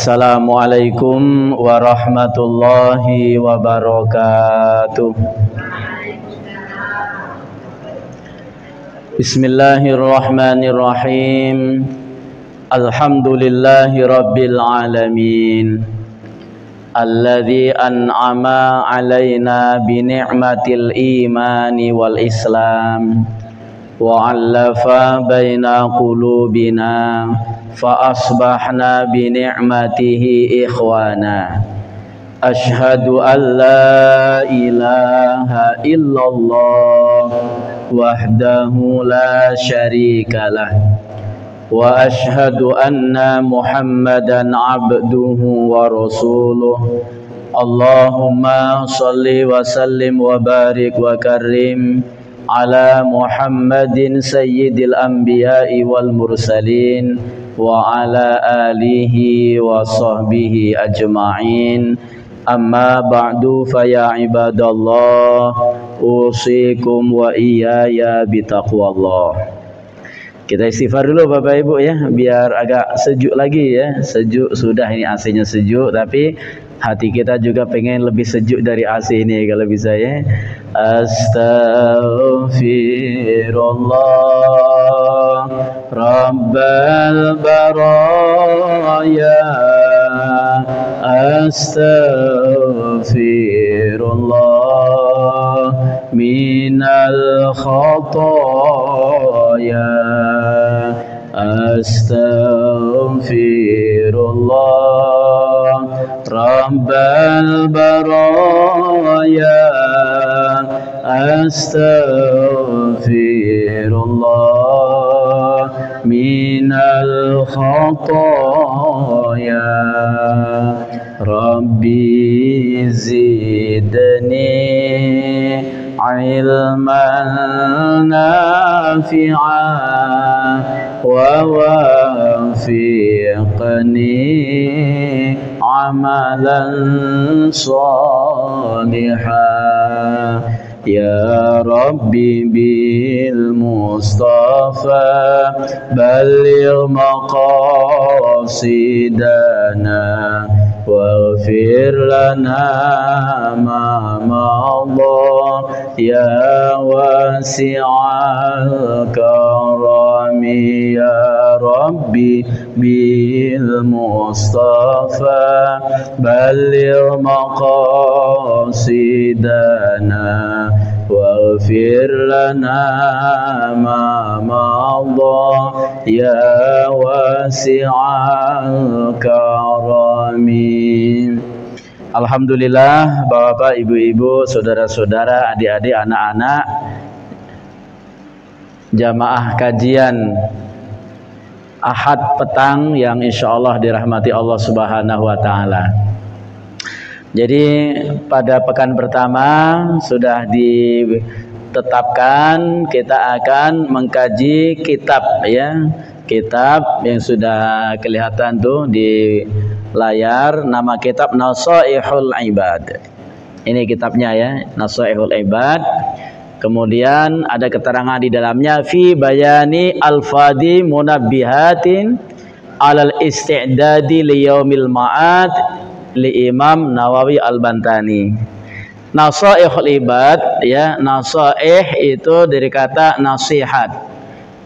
Assalamualaikum warahmatullahi wabarakatuh. Bismillahirrahmanirrahim. Alhamdulillahi rabbil alamin. Alladzi an'ama alaina bi ni'matil imani wal islam wa 'allafa baina qulubina fa asbahna bi ni'matihi ikhwana. Asyhadu an la ilaha illallah wahdahu la syarikalah wa asyhadu anna Muhammadan abduhu wa rasuluh. Allahumma salli wa sallim wa barik wa karim ala Muhammadin sayyidil anbiya'i wal mursalin wa ala alihi wa sahbihi ajma'in. Amma ba'du fa ya ibadallah usikum wa iyaya bitaqwallah. Kita istighfar dulu Bapak Ibu ya, biar agak sejuk lagi ya. Sejuk sudah, ini AC-nya sejuk, tapi hati kita juga pengen lebih sejuk dari AC ini kalau bisa ya. Astaghfirullah Rabbal baraya, astaghfirullah minal khataya, astaghfirullah Rabbal baraya, astaghfirullah minal khataya. Rabbi zidni ilman nafi'an wa wafiqni amalan salihan. Ya Rabbi bil Mustafa balligh maqasidana waghfir lana ma madha ya wasi'al karami. Ya Rabbi bil Mustafa balligh maqasidana waghfir lana ma madha ya wasi'al karami. Alhamdulillah, Bapak, Ibu-ibu, saudara-saudara, adik-adik, anak-anak jamaah kajian Ahad petang yang insya Allah dirahmati Allah Subhanahu wa Ta'ala. Jadi pada pekan pertama sudah ditetapkan kita akan mengkaji kitab ya, kitab yang sudah kelihatan tuh di layar, nama kitab Nasaihul Ibad. Ini kitabnya ya, Nasaihul Ibad. Kemudian ada keterangan di dalamnya fi bayani al-fadi munabbihatin alal isti'dadi li yaumil ma'ad li Imam Nawawi Al-Bantani. Nasaihul Ibad ya, nasaih itu dari kata nasihat.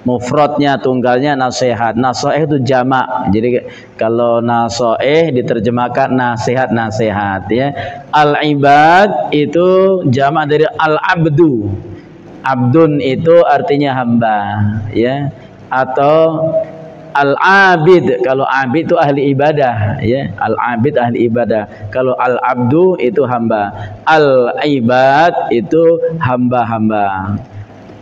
Mufradnya tunggalnya nasihat. Nasaih itu jamak. Jadi kalau nasaih diterjemahkan nasihat-nasihat ya. Al-ibad itu jamak dari al-abdu. Abdun itu artinya hamba ya. Atau al-abid, kalau abid itu ahli ibadah ya. Al-abid ahli ibadah. Kalau al-abdu itu hamba. Al-ibad itu hamba-hamba.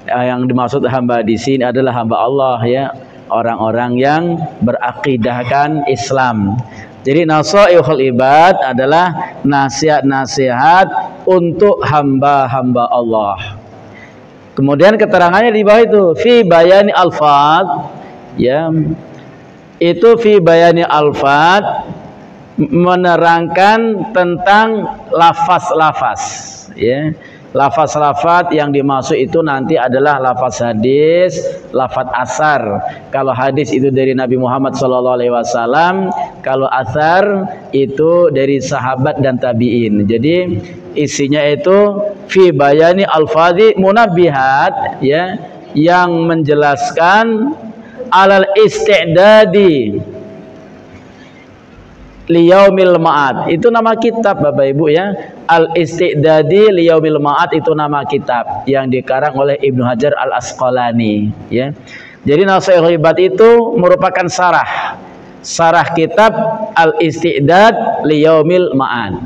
Yang dimaksud hamba di sini adalah hamba Allah ya, orang-orang yang berakidahkan Islam. Jadi nasaihul ibad adalah nasihat-nasihat untuk hamba-hamba Allah. Kemudian keterangannya di bawah itu fi bayani alfad ya, itu fi bayani alfad menerangkan tentang lafaz-lafaz ya. Lafaz-lafaz yang dimaksud itu nanti adalah lafaz hadis, lafaz asar. Kalau hadis itu dari Nabi Muhammad SAW, Kalau athar itu dari sahabat dan tabi'in. Jadi isinya itu fi bayani alfadhi munabbihat, ya, yang menjelaskan alal isti'dadi liyaumil ma'ad. Itu nama kitab Bapak Ibu ya. Al isti'dadi liyaumil ma'ad itu nama kitab yang dikarang oleh Ibnu Hajar Al Asqalani ya. Jadi Nasaihul Ibad itu merupakan sarah kitab Al Isti'dad liyaumil ma'ad.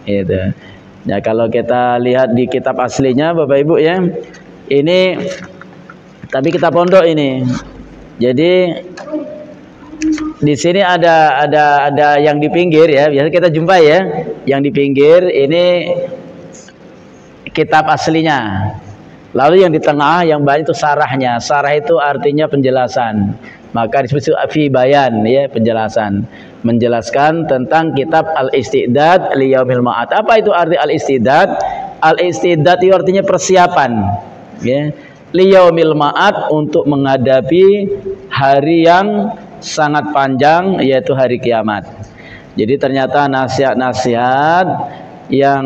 Itu. Ya, kalau kita lihat di kitab aslinya Bapak Ibu ya. Ini tapi kitab pondok ini. Jadi di sini ada yang di pinggir ya, biasa kita jumpai ya. Yang di pinggir ini kitab aslinya. Lalu yang di tengah yang banyak itu sarahnya. Sarah itu artinya penjelasan. Maka disebut fi bayan ya, penjelasan. Menjelaskan tentang kitab Al-Isti'dad liyaumil ma'ad. Apa itu arti Al-Isti'dad? Al-Isti'dad itu artinya persiapan ya. Liyaumil ma'ad, untuk menghadapi hari yang sangat panjang, yaitu hari kiamat. Jadi ternyata nasihat-nasihat yang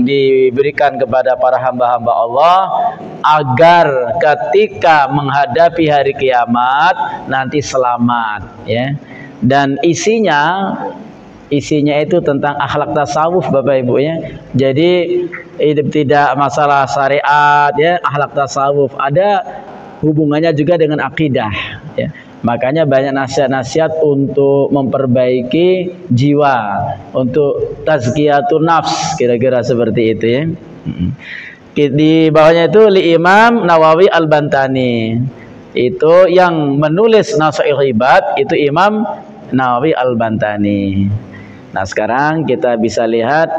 diberikan kepada para hamba-hamba Allah agar ketika menghadapi hari kiamat nanti selamat ya. Dan isinya itu tentang akhlak tasawuf Bapak Ibu ya. Jadi tidak masalah syariat ya, akhlak tasawuf, ada hubungannya juga dengan akidah ya. Makanya banyak nasihat-nasihat untuk memperbaiki jiwa, untuk tazkiyatun nafs, kira-kira seperti itu ya. Di bawahnya itu li Imam Nawawi Al-Bantani. Itu yang menulis Nasaihul Ibad itu Imam Nawawi Al-Bantani. Nah, sekarang kita bisa lihat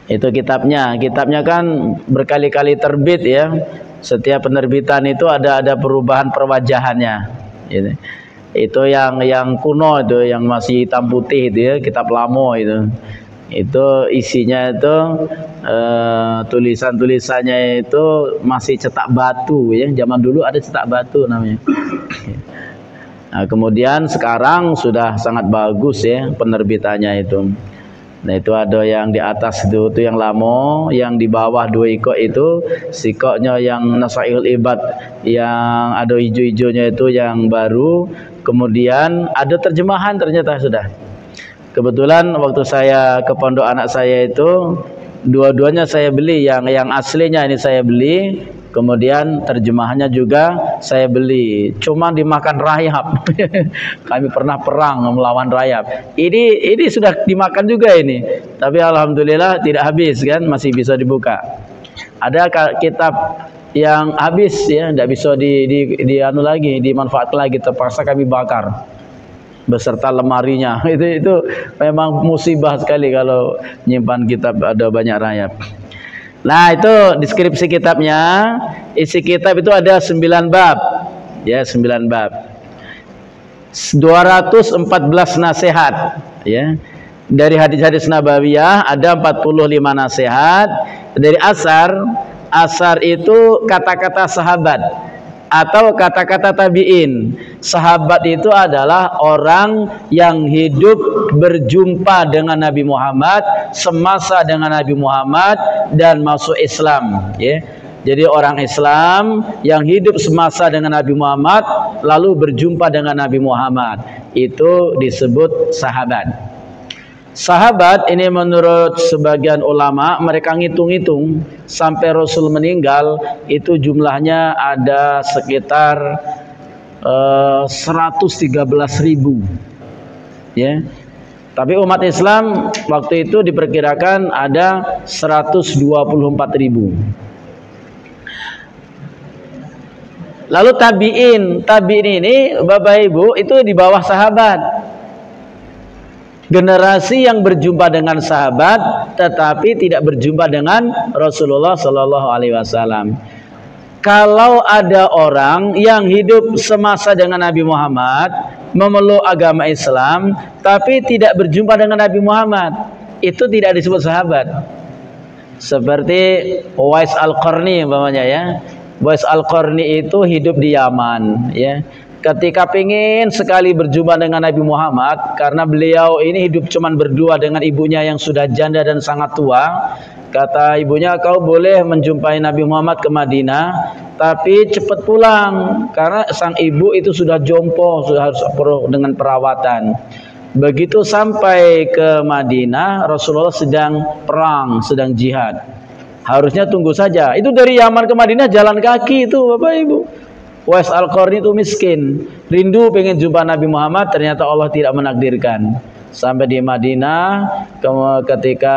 itu kitabnya. Kitabnya kan berkali-kali terbit ya. Setiap penerbitan itu ada perubahan perwajahannya gitu. Itu yang kuno itu, yang masih hitam putih itu ya, kitab lamo itu isinya itu tulisan-tulisannya itu masih cetak batu ya. Zaman dulu ada cetak batu namanya. Nah, kemudian sekarang sudah sangat bagus ya penerbitannya itu. Nah, itu ada yang di atas itu yang lama, yang di bawah dua ikok itu sikoknya yang Nasaihul Ibad yang ada hijau-hijaunya itu yang baru. Kemudian ada terjemahan ternyata sudah. Kebetulan waktu saya ke pondok anak saya itu dua-duanya saya beli, yang aslinya ini saya beli. Kemudian terjemahannya juga saya beli. Cuma dimakan rayap. Kami pernah perang melawan rayap. Ini sudah dimakan juga ini. Tapi alhamdulillah tidak habis kan, masih bisa dibuka. Ada kitab yang habis ya, tidak bisa anu lagi, dimanfaatkan lagi, terpaksa kami bakar beserta lemarinya. Itu memang musibah sekali kalau nyimpan kitab ada banyak rayap. Nah, itu deskripsi kitabnya. Isi kitab itu ada 9 bab. Ya, 9 bab. 214 nasihat, ya. Dari hadis-hadis nabawiyah ada 45 nasihat. Dari asar itu kata-kata sahabat atau kata-kata tabi'in. Sahabat itu adalah orang yang hidup berjumpa dengan Nabi Muhammad, semasa dengan Nabi Muhammad dan masuk Islam ya. Jadi orang Islam yang hidup semasa dengan Nabi Muhammad lalu berjumpa dengan Nabi Muhammad, itu disebut sahabat. Sahabat ini menurut sebagian ulama, mereka ngitung-ngitung sampai Rasul meninggal itu jumlahnya ada sekitar 113.000 ya. Tapi umat Islam waktu itu diperkirakan ada 124.000. Lalu tabi'in ini Bapak Ibu itu di bawah sahabat. Generasi yang berjumpa dengan sahabat tetapi tidak berjumpa dengan Rasulullah Shallallahu Alaihi Wasallam. Kalau ada orang yang hidup semasa dengan Nabi Muhammad, memeluk agama Islam, tapi tidak berjumpa dengan Nabi Muhammad, itu tidak disebut sahabat. Seperti Uwais Al-Qarni umpamanya ya. Uwais Al-Qarni itu hidup di Yaman ya. ketika pengen sekali berjumpa dengan Nabi Muhammad, karena beliau ini hidup cuman berdua dengan ibunya yang sudah janda dan sangat tua. Kata ibunya, kau boleh menjumpai Nabi Muhammad ke Madinah, tapi cepat pulang karena sang ibu itu sudah jompo, sudah harus perlu dengan perawatan. Begitu sampai ke Madinah, Rasulullah sedang perang, sedang jihad. Harusnya tunggu saja. Itu dari Yaman ke Madinah jalan kaki itu, Bapak Ibu. Uwais Al-Qarni itu miskin, rindu pengen jumpa Nabi Muhammad, ternyata Allah tidak menakdirkan. Sampai di Madinah, ketika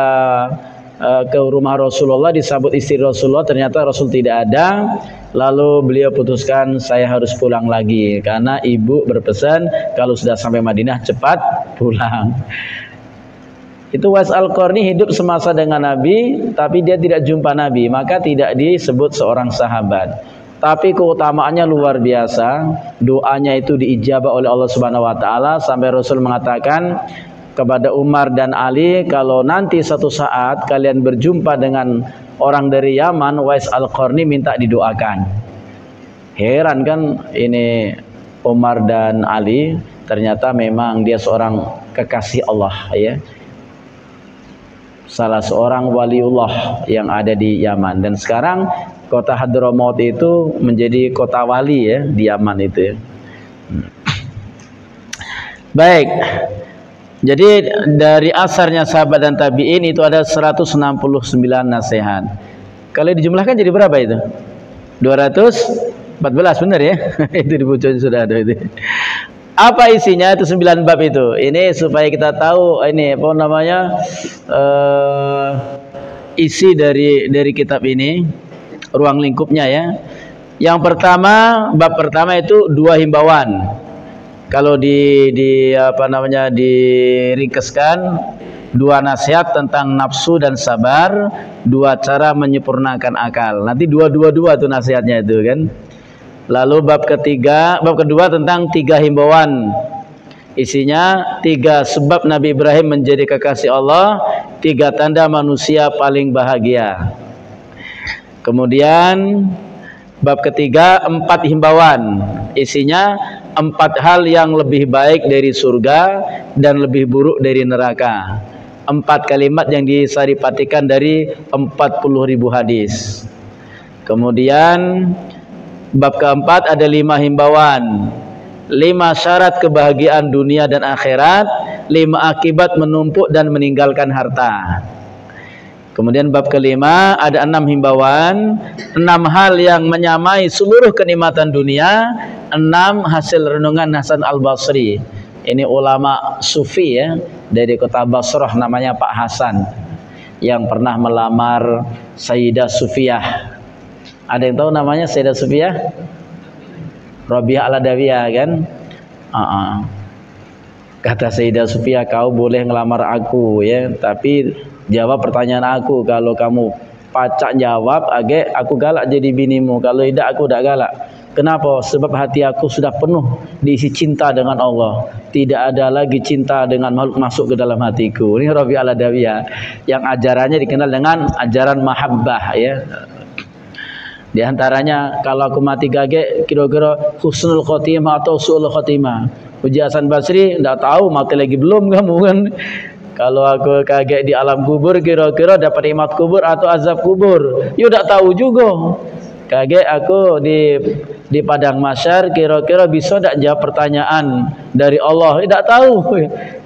ke rumah Rasulullah disambut istri Rasulullah, ternyata Rasul tidak ada. Lalu beliau putuskan, saya harus pulang lagi karena ibu berpesan kalau sudah sampai Madinah cepat pulang. Itu Uwais Al-Qarni hidup semasa dengan Nabi, tapi dia tidak jumpa Nabi, maka tidak disebut seorang sahabat. Tapi keutamaannya luar biasa. Doanya itu diijabah oleh Allah Subhanahu wa taala sampai Rasul mengatakan kepada Umar dan Ali, kalau nanti satu saat kalian berjumpa dengan orang dari Yaman, Uwais Al-Qarni minta didoakan. Heran kan ini Umar dan Ali, ternyata memang dia seorang kekasih Allah ya. Salah seorang waliullah yang ada di Yaman, dan sekarang kota Hadramaut itu menjadi kota wali ya di Yaman itu ya. Baik. Jadi dari asarnya sahabat dan tabi'in itu ada 169 nasihat. Kalau dijumlahkan jadi berapa itu? 214, benar ya? Itu di bukunya sudah ada itu. Apa isinya itu 9 bab itu? Ini supaya kita tahu ini apa namanya isi dari kitab ini, ruang lingkupnya ya. Yang pertama, bab pertama itu 2 himbauan. Kalau diringkeskan 2 nasihat tentang nafsu dan sabar, 2 cara menyempurnakan akal. Nanti 222 tuh nasihatnya itu kan. Lalu bab kedua tentang 3 himbauan. Isinya 3 sebab Nabi Ibrahim menjadi kekasih Allah, 3 tanda manusia paling bahagia. Kemudian bab ketiga 4 himbauan. Isinya 4 hal yang lebih baik dari surga dan lebih buruk dari neraka. 4 kalimat yang disaripatikan dari 40.000 hadis. Kemudian bab keempat ada 5 himbauan. 5 syarat kebahagiaan dunia dan akhirat, 5 akibat menumpuk dan meninggalkan harta. Kemudian bab kelima ada 6 himbauan, 6 hal yang menyamai seluruh kenikmatan dunia, 6 hasil renungan Hasan Al-Basri. Ini ulama sufi ya, dari kota Basrah, namanya Pak Hasan, yang pernah melamar Sayyidah Sufiyah. Ada yang tahu namanya Sayyidah Sufiyah? Rabi'ah Al-Adawiyah kan? Kata Sayyidah Sufiyah, kau boleh ngelamar aku ya, tapi jawab pertanyaan aku. Kalau kamu pacak jawab, aku galak jadi binimu. Kalau tidak, aku tidak galak. Kenapa? Sebab hati aku sudah penuh diisi cinta dengan Allah. Tidak ada lagi cinta dengan makhluk masuk ke dalam hatiku. Ini Rabi'ah Al-Adawiyah yang ajarannya dikenal dengan ajaran mahabbah ya. Di antaranya, kalau aku mati gage, kira-kira husnul khotimah atau su'ul khotimah. Uji Hasan Basri tidak tahu, mati lagi belum kamu kan. Kalau aku kaget di alam kubur, kira-kira dapat nikmat kubur atau azab kubur. You tidak tahu juga. Kaget aku di padang mahsyar, kira-kira bisa tidak jawab pertanyaan dari Allah. Tidak tahu.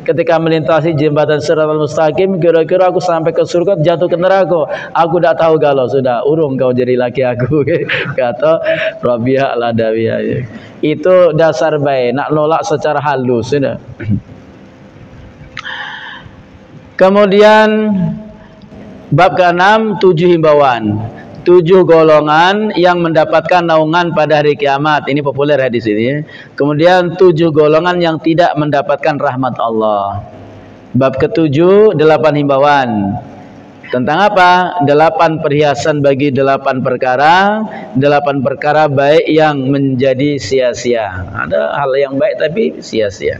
Ketika melintasi jembatan Shiratal Mustaqim, kira-kira aku sampai ke surga, jatuh ke neraka. Aku tidak tahu kalau sudah urung kau jadi laki aku. Kata Rabi'ah Al-Adawiyah. Itu dasar baik, nak nolak secara halus. Sudah. Kemudian bab ke-6 7 himbauan. 7 golongan yang mendapatkan naungan pada hari kiamat. Ini populer hadis ini. Kemudian 7 golongan yang tidak mendapatkan rahmat Allah. Bab ke-7 8 himbauan. Tentang apa? 8 perhiasan bagi 8 perkara. 8 perkara baik yang menjadi sia-sia. Ada hal yang baik tapi sia-sia.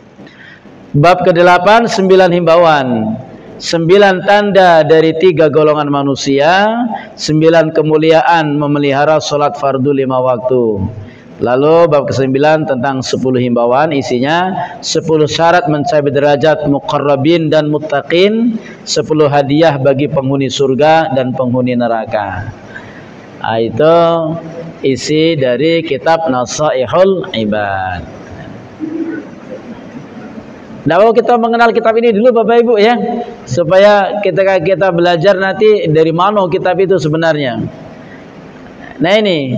Bab ke-8 9 himbauan. 9 tanda dari 3 golongan manusia, 9 kemuliaan memelihara sholat fardu 5 waktu, Lalu bab ke-9 tentang 10 himbauan, isinya 10 syarat mencapai derajat muqarrabin dan muttaqin, 10 hadiah bagi penghuni surga dan penghuni neraka. Nah, itu isi dari kitab Nasaihul Ibad. Nah, kita mengenal kitab ini dulu Bapak Ibu ya, supaya kita belajar nanti dari mana kitab itu sebenarnya. Nah, ini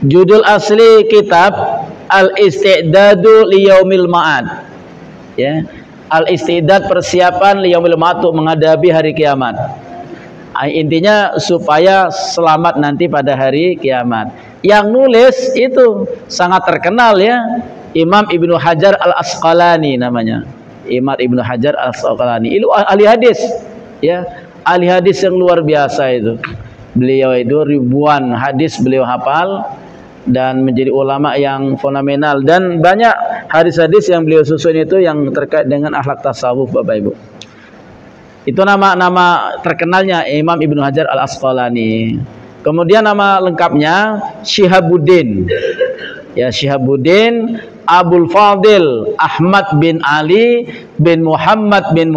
judul asli kitab Al-Isti'dadu Liyaumil Ma'ad. Ya, Al-Istidad, persiapan liyaumil ma'ad, untuk menghadapi hari kiamat. Intinya supaya selamat nanti pada hari kiamat. Yang nulis itu sangat terkenal ya, Imam Ibnu Hajar Al-Asqalani namanya. Imam Ibnu Hajar Al-Asqalani. Itu ahli hadis ya, ahli hadis yang luar biasa itu. Beliau itu ribuan hadis beliau hafal dan menjadi ulama yang fenomenal, dan banyak hadis-hadis yang beliau susun itu yang terkait dengan akhlak tasawuf Bapak Ibu. Itu nama-nama terkenalnya Imam Ibnu Hajar Al-Asqalani. Kemudian nama lengkapnya Syihabuddin. Ya, Syihabuddin Abul Fadil Ahmad bin Ali bin Muhammad bin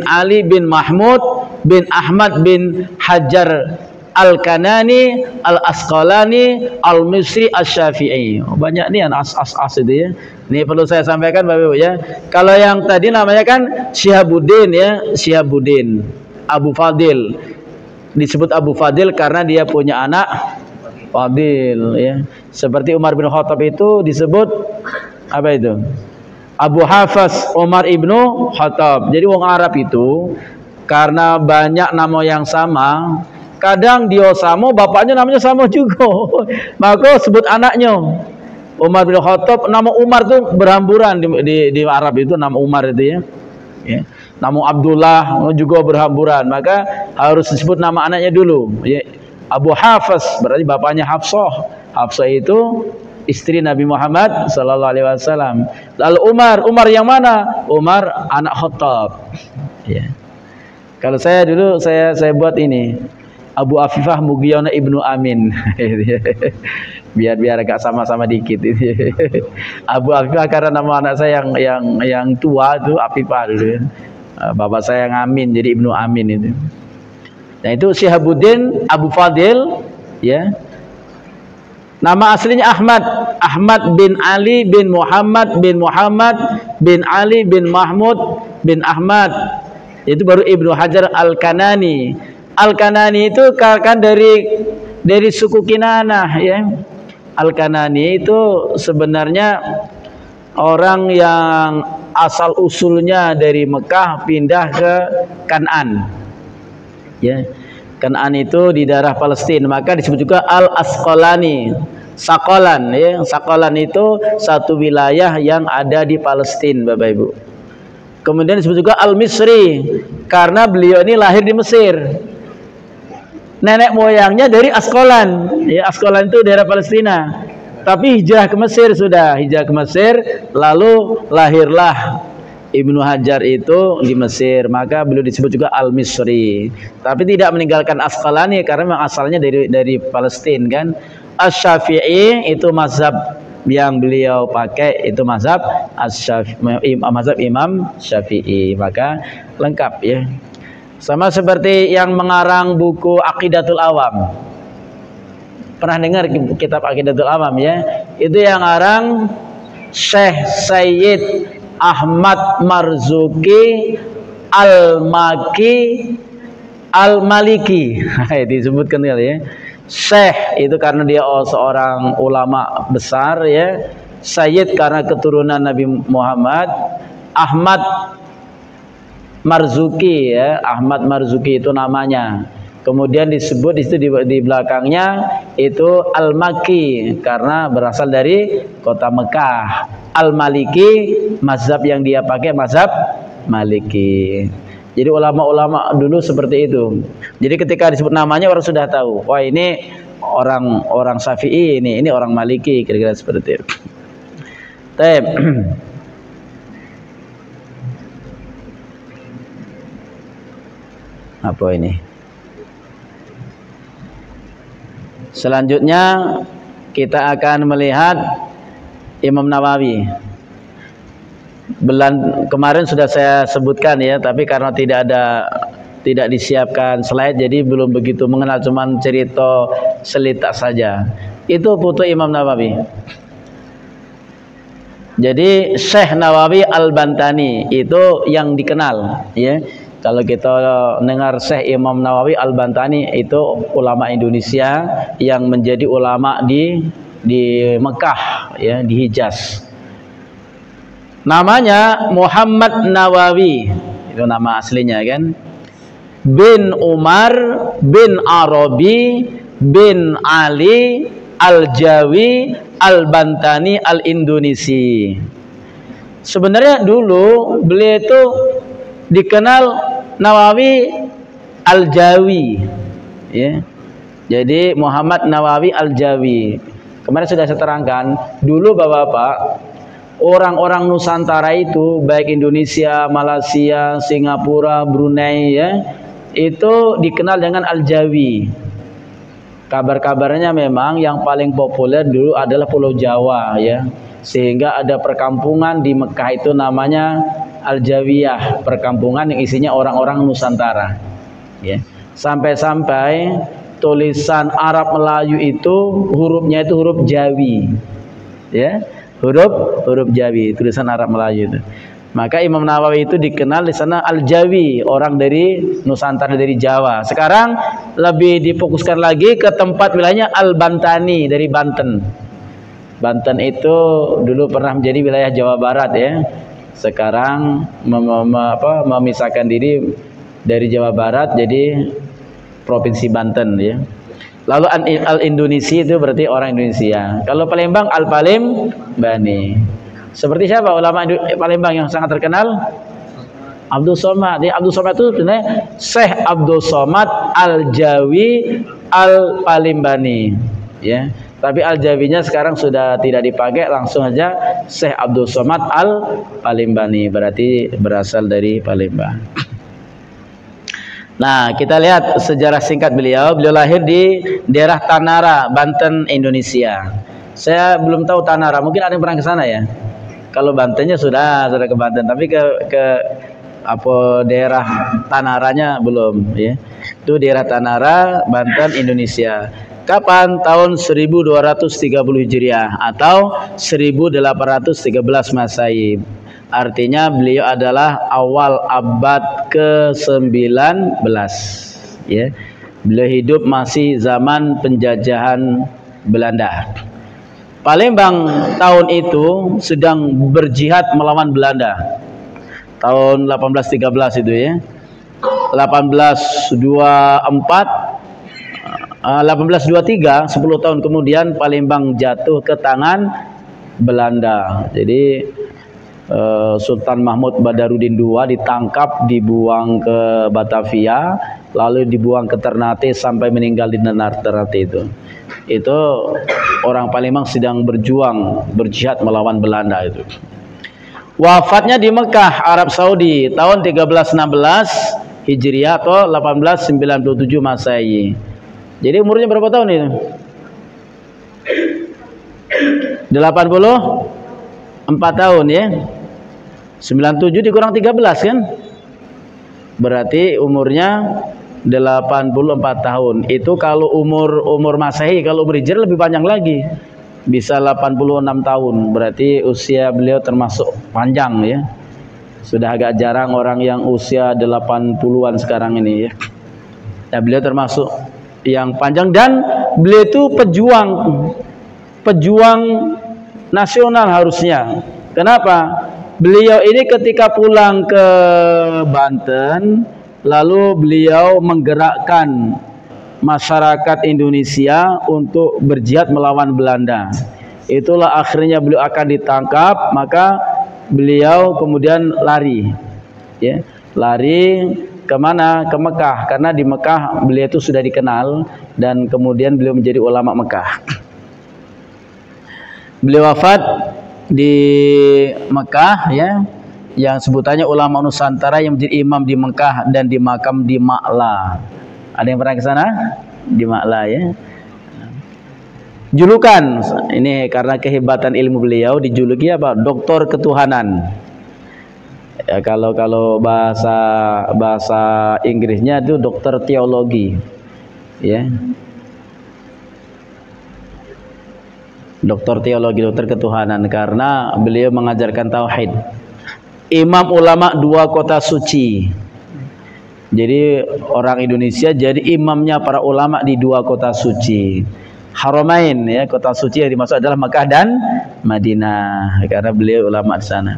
Ali bin Mahmud bin Ahmad bin Hajar Al-Kanani Al-Asqalani Al-Misri Asy-Syafi'i. Banyak nih as itu ya. Ini perlu saya sampaikan Bapak Ibu ya. Kalau yang tadi namanya kan Syihabuddin ya, Syihabuddin Abu Fadil. Disebut Abu Fadil karena dia punya anak Fadil ya. Seperti Umar bin Khattab itu disebut apa itu? Abu Hafs Umar ibnu Khattab. Jadi wong Arab itu karena banyak nama yang sama, kadang dia sama, bapaknya namanya sama juga. Maka sebut anaknya Umar bin Khattab. Nama Umar tuh berhamburan di Arab itu, nama Umar itu ya. Ya. Nama Abdullah juga berhamburan, maka harus disebut nama anaknya dulu ya. Abu Hafs berarti bapaknya Hafsah. Hafsah itu istri Nabi Muhammad sallallahu alaihi wasallam. Lalu Umar yang mana? Umar anak Khattab. Ya. Kalau saya dulu saya buat ini Abu Afifah Mugiyona Ibnu Amin. biar agak sama-sama dikit. Abu Afifah karena nama anak saya yang tua itu Afifah dulu ya. Bapak saya yang Amin, jadi Ibnu Amin itu. Nah, itu Syihabuddin Abu Fadil ya. Nama aslinya Ahmad bin Ali bin Muhammad bin Ali bin Mahmud bin Ahmad. Itu baru Ibnu Hajar Al-Kanani. Al-Kanani itu kan dari suku Kinanah ya. Al-Kanani itu sebenarnya orang yang asal usulnya dari Mekah pindah ke Kan'an. Ya. Kan'an itu di daerah Palestina, maka disebut juga Al-Asqalani. Sakolan ya. Sakolan itu satu wilayah yang ada di Palestina Bapak Ibu. Kemudian disebut juga Al-Misri karena beliau ini lahir di Mesir. Nenek moyangnya dari Asqalan. Ya, Asqalan itu daerah Palestina. Tapi hijrah ke Mesir sudah, hijrah ke Mesir, lalu lahirlah Ibnu Hajar itu di Mesir, maka beliau disebut juga Al-Misri. Tapi tidak meninggalkan Asqalani karena memang asalnya dari Palestina kan. Asy-Syafi'i itu mazhab yang beliau pakai, itu mazhab mazhab Imam Syafi'i, maka lengkap ya. Sama seperti yang mengarang buku Aqidatul Awam. Pernah dengar kitab Aqidatul Awam ya? Itu yang ngarang Syekh Sayyid Ahmad Marzuki Al-Maliki. Disebutkan kali ya. Syekh itu karena dia seorang ulama besar ya. Sayyid karena keturunan Nabi Muhammad. Ahmad Marzuki ya. Ahmad Marzuki itu namanya. Kemudian disebut di belakangnya itu Al-Makki karena berasal dari kota Mekah. Al-Maliki mazhab yang dia pakai mazhab Maliki. Jadi ulama-ulama dulu seperti itu. Jadi ketika disebut namanya orang sudah tahu, wah ini orang Syafi'i, ini orang Maliki, kira-kira seperti itu. Baik. Apa ini? Selanjutnya kita akan melihat Imam Nawawi. Kemarin sudah saya sebutkan ya, tapi karena tidak disiapkan slide, jadi belum begitu mengenal, cuman cerita selitak saja. Itu foto Imam Nawawi. Jadi Syekh Nawawi Al-Bantani itu yang dikenal ya. Kalau kita dengar Syekh Imam Nawawi Al-Bantani, itu ulama Indonesia yang menjadi ulama di Mekah ya, di Hijaz. Namanya Muhammad Nawawi, itu nama aslinya kan. Bin Umar bin Arabi bin Ali Al-Jawi Al-Bantani Al-Indonesi. Sebenarnya dulu beliau itu dikenal Nawawi Al-Jawi ya. Jadi Muhammad Nawawi Al-Jawi. Kemarin sudah saya terangkan, dulu Bapak-bapak, orang-orang Nusantara itu baik Indonesia, Malaysia, Singapura, Brunei ya, itu dikenal dengan Al-Jawi. Kabar-kabarnya memang yang paling populer dulu adalah Pulau Jawa ya. Sehingga ada perkampungan di Mekah itu namanya Al-Jawiyah, perkampungan yang isinya orang-orang Nusantara ya. Sampai-sampai tulisan Arab Melayu itu hurufnya itu huruf Jawi ya. Huruf Jawi, tulisan Arab Melayu itu. Maka Imam Nawawi itu dikenal di sana Al-Jawi, orang dari Nusantara, dari Jawa. Sekarang lebih difokuskan lagi ke tempat wilayahnya Al-Bantani, dari Banten. Banten itu dulu pernah menjadi wilayah Jawa Barat ya. Sekarang memisahkan diri dari Jawa Barat jadi Provinsi Banten ya. Lalu Al-Indonesi itu berarti orang Indonesia. Kalau Palembang Al-Palembani. Seperti siapa ulama Palembang yang sangat terkenal? Abdul Somad. Abdul Somad itu sebenarnya Syekh Abdul Somad Al-Jawi Al-Palembani ya. Tapi Al-Jawinya sekarang sudah tidak dipakai, langsung aja Syekh Abdul Somad Al-Palembani, berarti berasal dari Palembang. Nah, kita lihat sejarah singkat beliau. Beliau lahir di daerah Tanara, Banten, Indonesia. Saya belum tahu Tanara, mungkin ada yang pernah ke sana ya. Kalau Bantennya sudah ke Banten, tapi ke apa daerah Tanaranya belum ya. Itu daerah Tanara, Banten, Indonesia. Kapan? Tahun 1230 Hijriah atau 1813 Masehi. Artinya beliau adalah awal abad ke-19 ya. Beliau hidup masih zaman penjajahan Belanda. Palembang tahun itu sedang berjihad melawan Belanda. Tahun 1813 itu ya. 1823, 10 tahun kemudian Palembang jatuh ke tangan Belanda. Jadi Sultan Mahmud Badarudin II ditangkap, dibuang ke Batavia, lalu dibuang ke Ternate sampai meninggal di Ternate itu. Itu orang Palembang sedang berjihad melawan Belanda itu. Wafatnya di Mekah, Arab Saudi tahun 1316 Hijriah atau 1897 Masehi. Jadi umurnya berapa tahun itu? 84 tahun ya. 97 dikurang 13 kan? Berarti umurnya 84 tahun. Itu kalau umur Masehi, kalau umur Hijriah lebih panjang lagi. Bisa 86 tahun. Berarti usia beliau termasuk panjang ya. Sudah agak jarang orang yang usia 80-an sekarang ini ya. Nah, beliau termasuk yang panjang, dan beliau itu pejuang nasional harusnya. Kenapa? Beliau ini ketika pulang ke Banten, lalu beliau menggerakkan masyarakat Indonesia untuk berjihad melawan Belanda. Itulah akhirnya beliau akan ditangkap, maka beliau kemudian lari ya. Lari kemana? Ke Mekah, karena di Mekah beliau itu sudah dikenal, dan kemudian beliau menjadi ulama Mekah. Beliau wafat di Mekah ya, yang sebutannya ulama Nusantara, yang menjadi imam di Mekah dan di makam di Ma'la. Ada yang pernah ke sana? Di Ma'la ya. Julukan ini karena kehebatan ilmu beliau dijuluki apa? Doktor ketuhanan. Ya, kalau bahasa Inggrisnya itu dokter teologi, ya. Dokter teologi, dokter ketuhanan, karena beliau mengajarkan tauhid. Imam ulama dua kota suci. Jadi orang Indonesia jadi imamnya para ulama di dua kota suci. Haramain, ya, kota suci yang dimaksud adalah Makkah dan Madinah, karena beliau ulama di sana.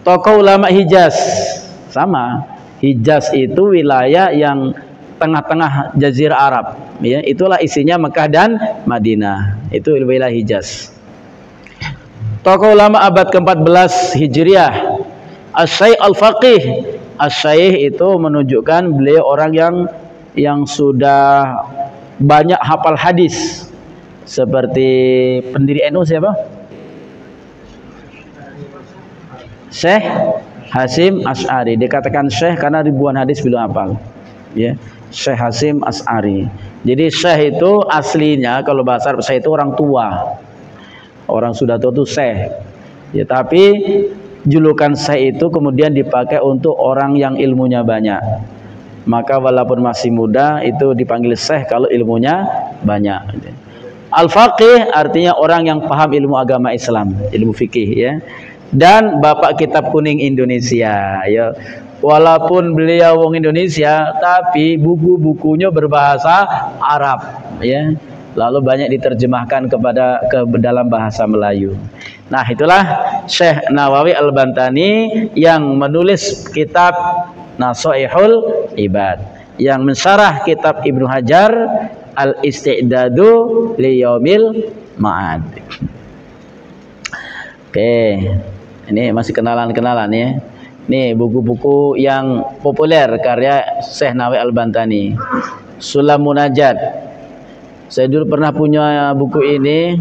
Tokoh ulama Hijaz, sama. Hijaz itu wilayah yang tengah-tengah Jazirah Arab, ya. Itulah isinya Makkah dan Madinah. Itu wilayah Hijaz. Tokoh ulama abad ke-14 Hijriah, Asy-Syaikh Al-Faqih. Asy-Syaikh itu menunjukkan beliau orang yang sudah banyak hafal hadis. Seperti pendiri NU siapa? Syekh Hasyim Asy'ari. Dikatakan Syekh karena ribuan hadis beliau hafal, ya. Syekh Hasyim Asy'ari. Jadi Syekh itu aslinya kalau bahasa Arab Syekh itu orang tua. Orang sudah tua itu Syekh. Ya, tapi julukan Syekh itu kemudian dipakai untuk orang yang ilmunya banyak. Maka walaupun masih muda itu dipanggil Syekh kalau ilmunya banyak. Al-Faqih artinya orang yang paham ilmu agama Islam, ilmu fikih, ya. Dan bapak kitab kuning Indonesia, ya. Walaupun beliau wong Indonesia, tapi buku-bukunya berbahasa Arab, ya. Lalu banyak diterjemahkan ke dalam bahasa Melayu. Nah, itulah Syekh Nawawi Al-Bantani yang menulis kitab Nashaihul Ibad, yang mensyarah kitab Ibnu Hajar Al-Isti'dadu Liyaumil Ma'ad. Oke, ini masih kenalan-kenalan, ya. Nih buku-buku yang populer karya Syekh Nawawi Al-Bantani. Sulam Munajat. Saya dulu pernah punya buku ini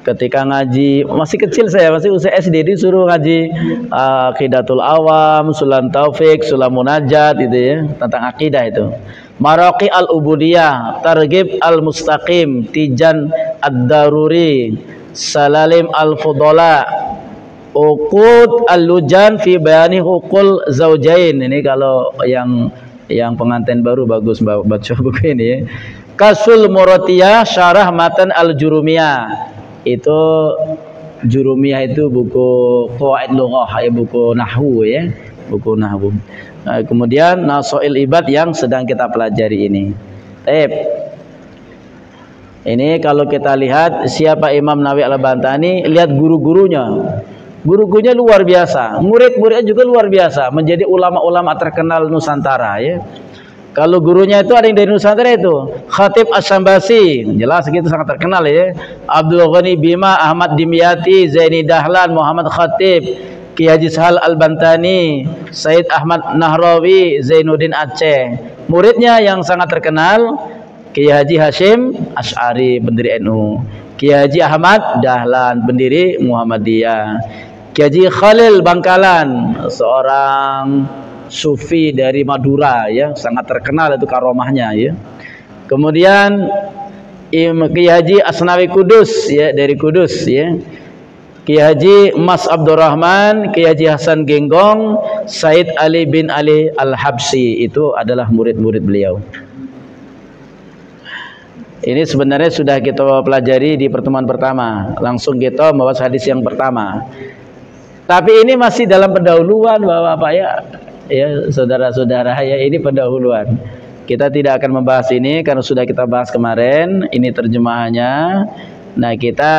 ketika ngaji, masih kecil saya, masih usia SD, disuruh ngaji Aqidatul Awam, Sulam Taufik, Sulam Munajat, itu, ya, tentang akidah itu. Maraqi al-Ubudiyah, Targhib al-Mustaqim, Tijan ad-Daruri, Salalim al-Fudala, Uqud al-Lujan fi bayani huququl zaujain. Ini kalau yang pengantin baru bagus baca buku ini, ya. Kasul Muratiyah, Syarah Matan al-Jurumiyah. Itu Jurumiyah itu buku qawaid lughah, ya, buku nahwu, ya, buku nahwu. Nah, kemudian Nashaihul Ibad yang sedang kita pelajari ini. Ini kalau kita lihat siapa Imam Nawawi Al-Bantani, lihat guru-gurunya. Guru-gurunya luar biasa, murid-muridnya juga luar biasa, menjadi ulama-ulama terkenal Nusantara, ya. Kalau gurunya itu ada yang dari Nusantara itu Khatib Asy-Syambasi, jelas gitu, sangat terkenal, ya. Abdul Ghani Bima, Ahmad Dimyati, Zaini Dahlan, Muhammad Khatib, Ki Haji Sahal Al-Bantani, Said Ahmad Nahrawi, Zainuddin Aceh. Muridnya yang sangat terkenal Ki Haji Hasyim Asy'ari, pendiri NU. Ki Haji Ahmad Dahlan, pendiri Muhammadiyah. Ki Haji Khalil Bangkalan, seorang sufi dari Madura, ya, sangat terkenal itu karomahnya, ya. Kemudian Ki Haji Asnawi Kudus, ya, dari Kudus, ya. Ki Haji Mas Abdurrahman, Ki Haji Hasan Genggong, Said Ali bin Ali Al-Habsyi, itu adalah murid-murid beliau. Ini sebenarnya sudah kita pelajari di pertemuan pertama. Langsung kita membahas hadis yang pertama. Tapi ini masih dalam pendahuluan, Bapak-bapak, ya, saudara-saudara, ya, ini pendahuluan. Kita tidak akan membahas ini karena sudah kita bahas kemarin. Ini terjemahannya. Nah,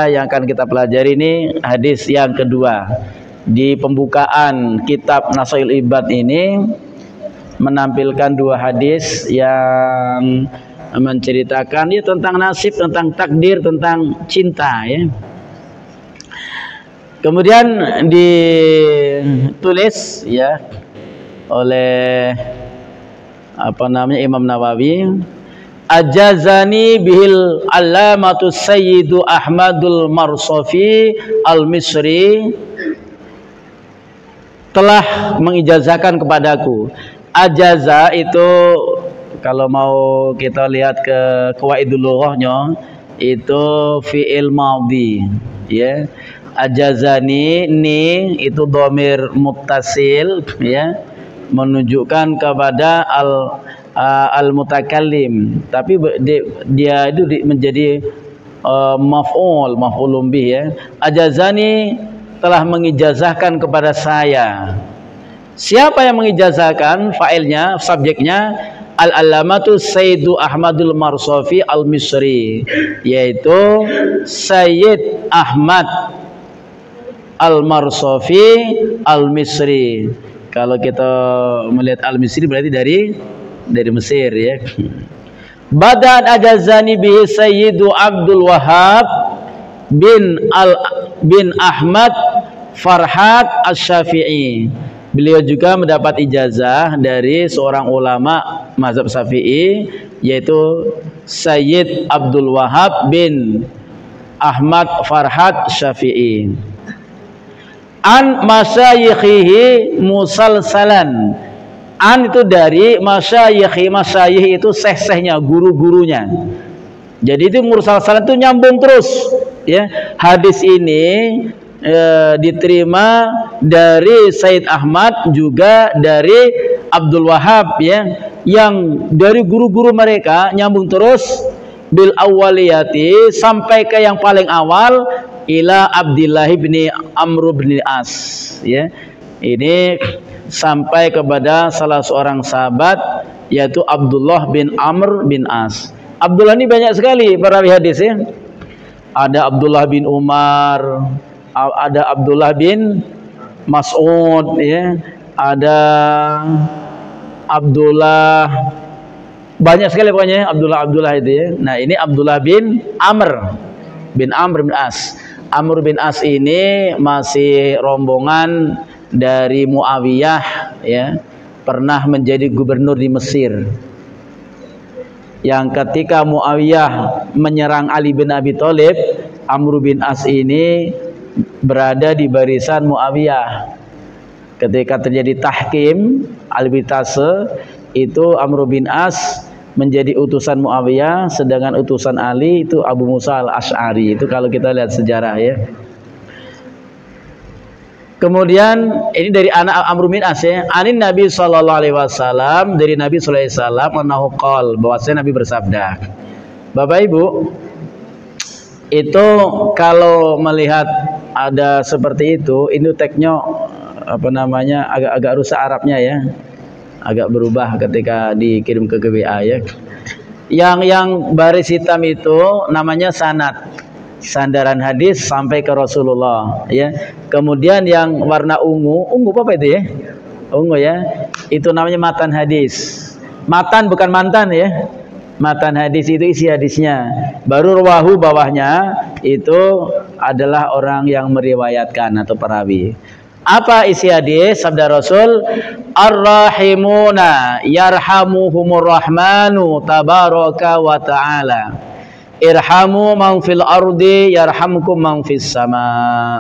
yang akan kita pelajari ini hadis yang kedua. Di pembukaan kitab Nashaihul Ibad ini menampilkan dua hadis yang menceritakan, ya, tentang nasib, tentang takdir, tentang cinta, ya. Kemudian ditulis, ya, oleh Imam Nawawi, ajazani bihil alamatus sayyidu Ahmadul Marsafi al-Misri, telah mengijazahkan kepadaku. Ajaza itu kalau mau kita lihat ke qawaidul lughahnya, itu fi'il madhi ya. Ajazani ni itu dhamir muttasil ya, menunjukkan kepada al mutakallim, tapi dia itu menjadi maf'ulun bih ya. Ajazani telah mengijazahkan kepada saya. Siapa yang mengijazahkan? Fa'ilnya, subjeknya Al-Allamatu Sayyidu Ahmadul Marsofi Al-Misri, yaitu Sayyid Ahmad Al-Marsofi Al-Misri. Kalau kita melihat Al-Misri berarti dari Mesir ya. Badan ajazani bihi Sayyidu Abdul Wahab bin Ahmad Farhat Asy-Syafi'i. Beliau juga mendapat ijazah dari seorang ulama mazhab Syafi'i, yaitu Sayyid Abdul Wahab bin Ahmad Farhat Syafi'i. An masyayikhihi musalsalan. An itu dari masyayikhi, masyayikh itu seh-sehnya, guru-gurunya. Jadi itu musalsalan itu nyambung terus ya. Hadis ini diterima dari Sayyid Ahmad juga dari Abdul Wahab ya, yang dari guru-guru mereka nyambung terus bil awwaliyati sampai ke yang paling awal ila Abdullah bin Amr bin As ya. Ini sampai kepada salah seorang sahabat yaitu Abdullah bin Amr bin As. Abdullah ini banyak sekali perawi hadis ya. Ada Abdullah bin Umar, ada Abdullah bin Mas'ud ya, ada Abdullah, banyak sekali pokoknya Abdullah itu ya. Nah, ini Abdullah bin Amr bin As. Amr bin As ini masih rombongan dari Muawiyah ya, pernah menjadi gubernur di Mesir. Yang ketika Muawiyah menyerang Ali bin Abi Thalib, Amr bin As ini berada di barisan Muawiyah. Ketika terjadi tahkim arbitrase, itu Amr bin As menjadi utusan Muawiyah, sedangkan utusan Ali itu Abu Musa al-Asy'ari. Itu kalau kita lihat sejarah ya. Kemudian ini dari anak Amr bin As ya. Anin Nabi sallallahu alaihi wasallam, dari Nabi sallallahu alaihi wasallam annahu qol, bahwasanya Nabi bersabda. Bapak Ibu, itu kalau melihat ada seperti itu teksnya apa namanya agak rusak Arabnya ya, agak berubah ketika dikirim ke GWA ya. Yang baris hitam itu namanya sanad, sandaran hadis sampai ke Rasulullah ya. Kemudian yang warna ungu apa itu ya? Ungu ya, itu namanya matan hadis. Matan bukan mantan ya. Matan hadis itu isi hadisnya. Baru rawahu bawahnya itu adalah orang yang meriwayatkan atau perawi. Apa isi hadis? Sabda Rasul, ar-rahimuna yarhamuhumur rahmanu tabaraka wa ta'ala. Irhamu man fil ardi yarhamkum man fis sama.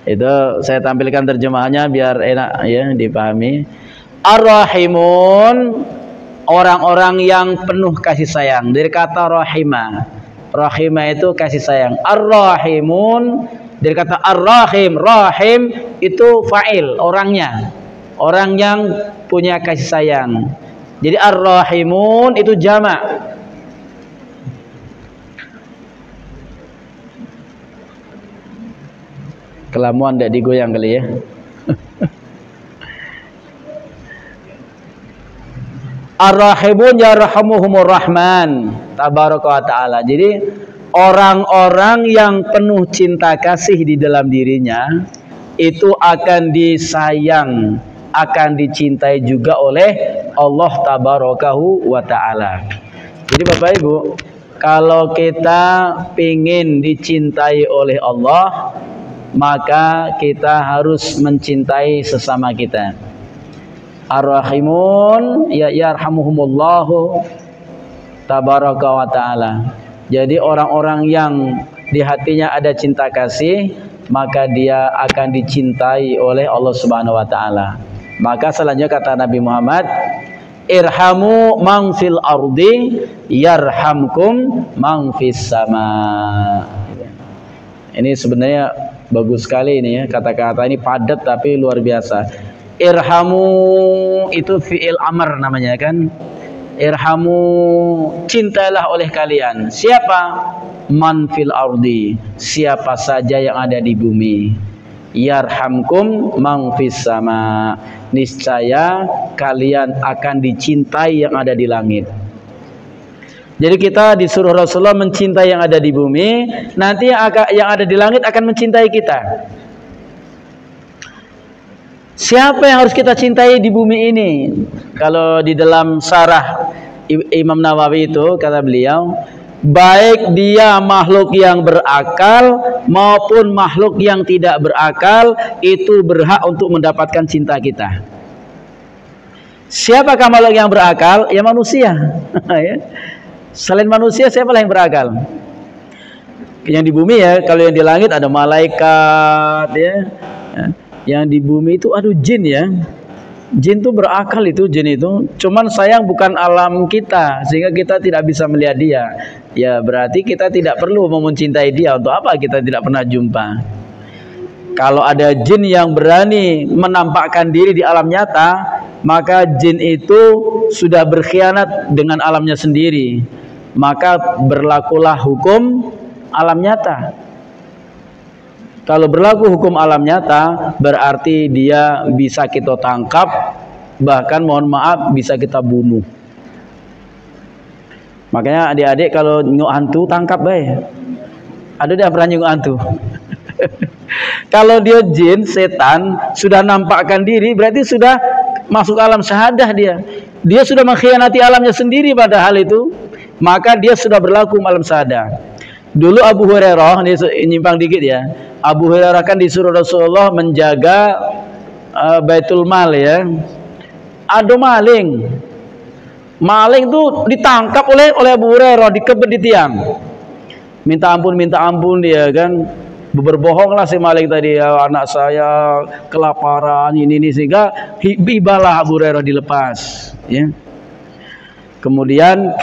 Itu saya tampilkan terjemahannya biar enak ya dipahami. Ar-rahimun, orang-orang yang penuh kasih sayang. Dari kata rahimah. Rahimah itu kasih sayang. Ar-rahimun dari kata ar-rahim. Rahim itu fa'il, orangnya. Orang yang punya kasih sayang. Jadi ar-rahimun itu jamak. Kelamuan tidak digoyang kali ya. Ar-rahimun yarhamuhumur rahman tabaraka wa ta'ala. Jadi orang-orang yang penuh cinta kasih di dalam dirinya itu akan disayang, akan dicintai juga oleh Allah tabarakahu wa ta'ala. Jadi Bapak Ibu, kalau kita ingin dicintai oleh Allah, maka kita harus mencintai sesama kita. Ar-rahimun yarhamuhumullahu tabaraka wa ta'ala. Jadi orang-orang yang di hatinya ada cinta kasih, maka dia akan dicintai oleh Allah Subhanahu wa ta'ala. Maka selanjutnya kata Nabi Muhammad, Irhamu man fil ardi yarhamkum man fis sama. Ini sebenarnya bagus sekali ini ya, kata-kata ini padat tapi luar biasa. Irhamu itu fi'il amr namanya kan. Irhamu, cintailah oleh kalian. Siapa? Man fil ardi, siapa saja yang ada di bumi. Yarhamkum man fis sama, niscaya kalian akan dicintai yang ada di langit. Jadi kita disuruh Rasulullah mencintai yang ada di bumi, nanti yang ada di langit akan mencintai kita. Siapa yang harus kita cintai di bumi ini? Kalau di dalam syarah Imam Nawawi itu kata beliau, baik dia makhluk yang berakal maupun makhluk yang tidak berakal, itu berhak untuk mendapatkan cinta kita. Siapakah makhluk yang berakal? Ya manusia. Selain manusia siapa yang berakal? Yang di bumi ya, kalau yang di langit ada malaikat ya. Yang di bumi itu jin ya. Jin itu berakal itu, jin itu. Cuman sayang bukan alam kita, sehingga kita tidak bisa melihat dia. Ya berarti kita tidak perlu mencintai dia. Untuk apa kita tidak pernah jumpa? Kalau ada jin yang berani menampakkan diri di alam nyata, maka jin itu sudah berkhianat dengan alamnya sendiri. Maka berlakulah hukum alam nyata. Kalau berlaku hukum alam nyata, berarti dia bisa kita tangkap, bahkan mohon maaf bisa kita bunuh. Makanya adik-adik kalau nyuk hantu tangkap baik. Ada dia pernah nyuk hantu. Kalau dia jin, setan, sudah nampakkan diri, berarti sudah masuk alam syahadah dia. Dia sudah mengkhianati alamnya sendiri pada hal itu, maka dia sudah berlaku alam syahadah. Dulu Abu Hurairah, ini nyimpang dikit ya. Abu Hurairah kan disuruh Rasulullah menjaga Baitul Mal ya. Ada maling. Maling itu ditangkap oleh Abu Hurairah, dikebet di tiang. Minta ampun dia kan. Berbohonglah si maling tadi, ya, anak saya kelaparan ini sehingga ibalah Abu Hurairah dilepas ya. Kemudian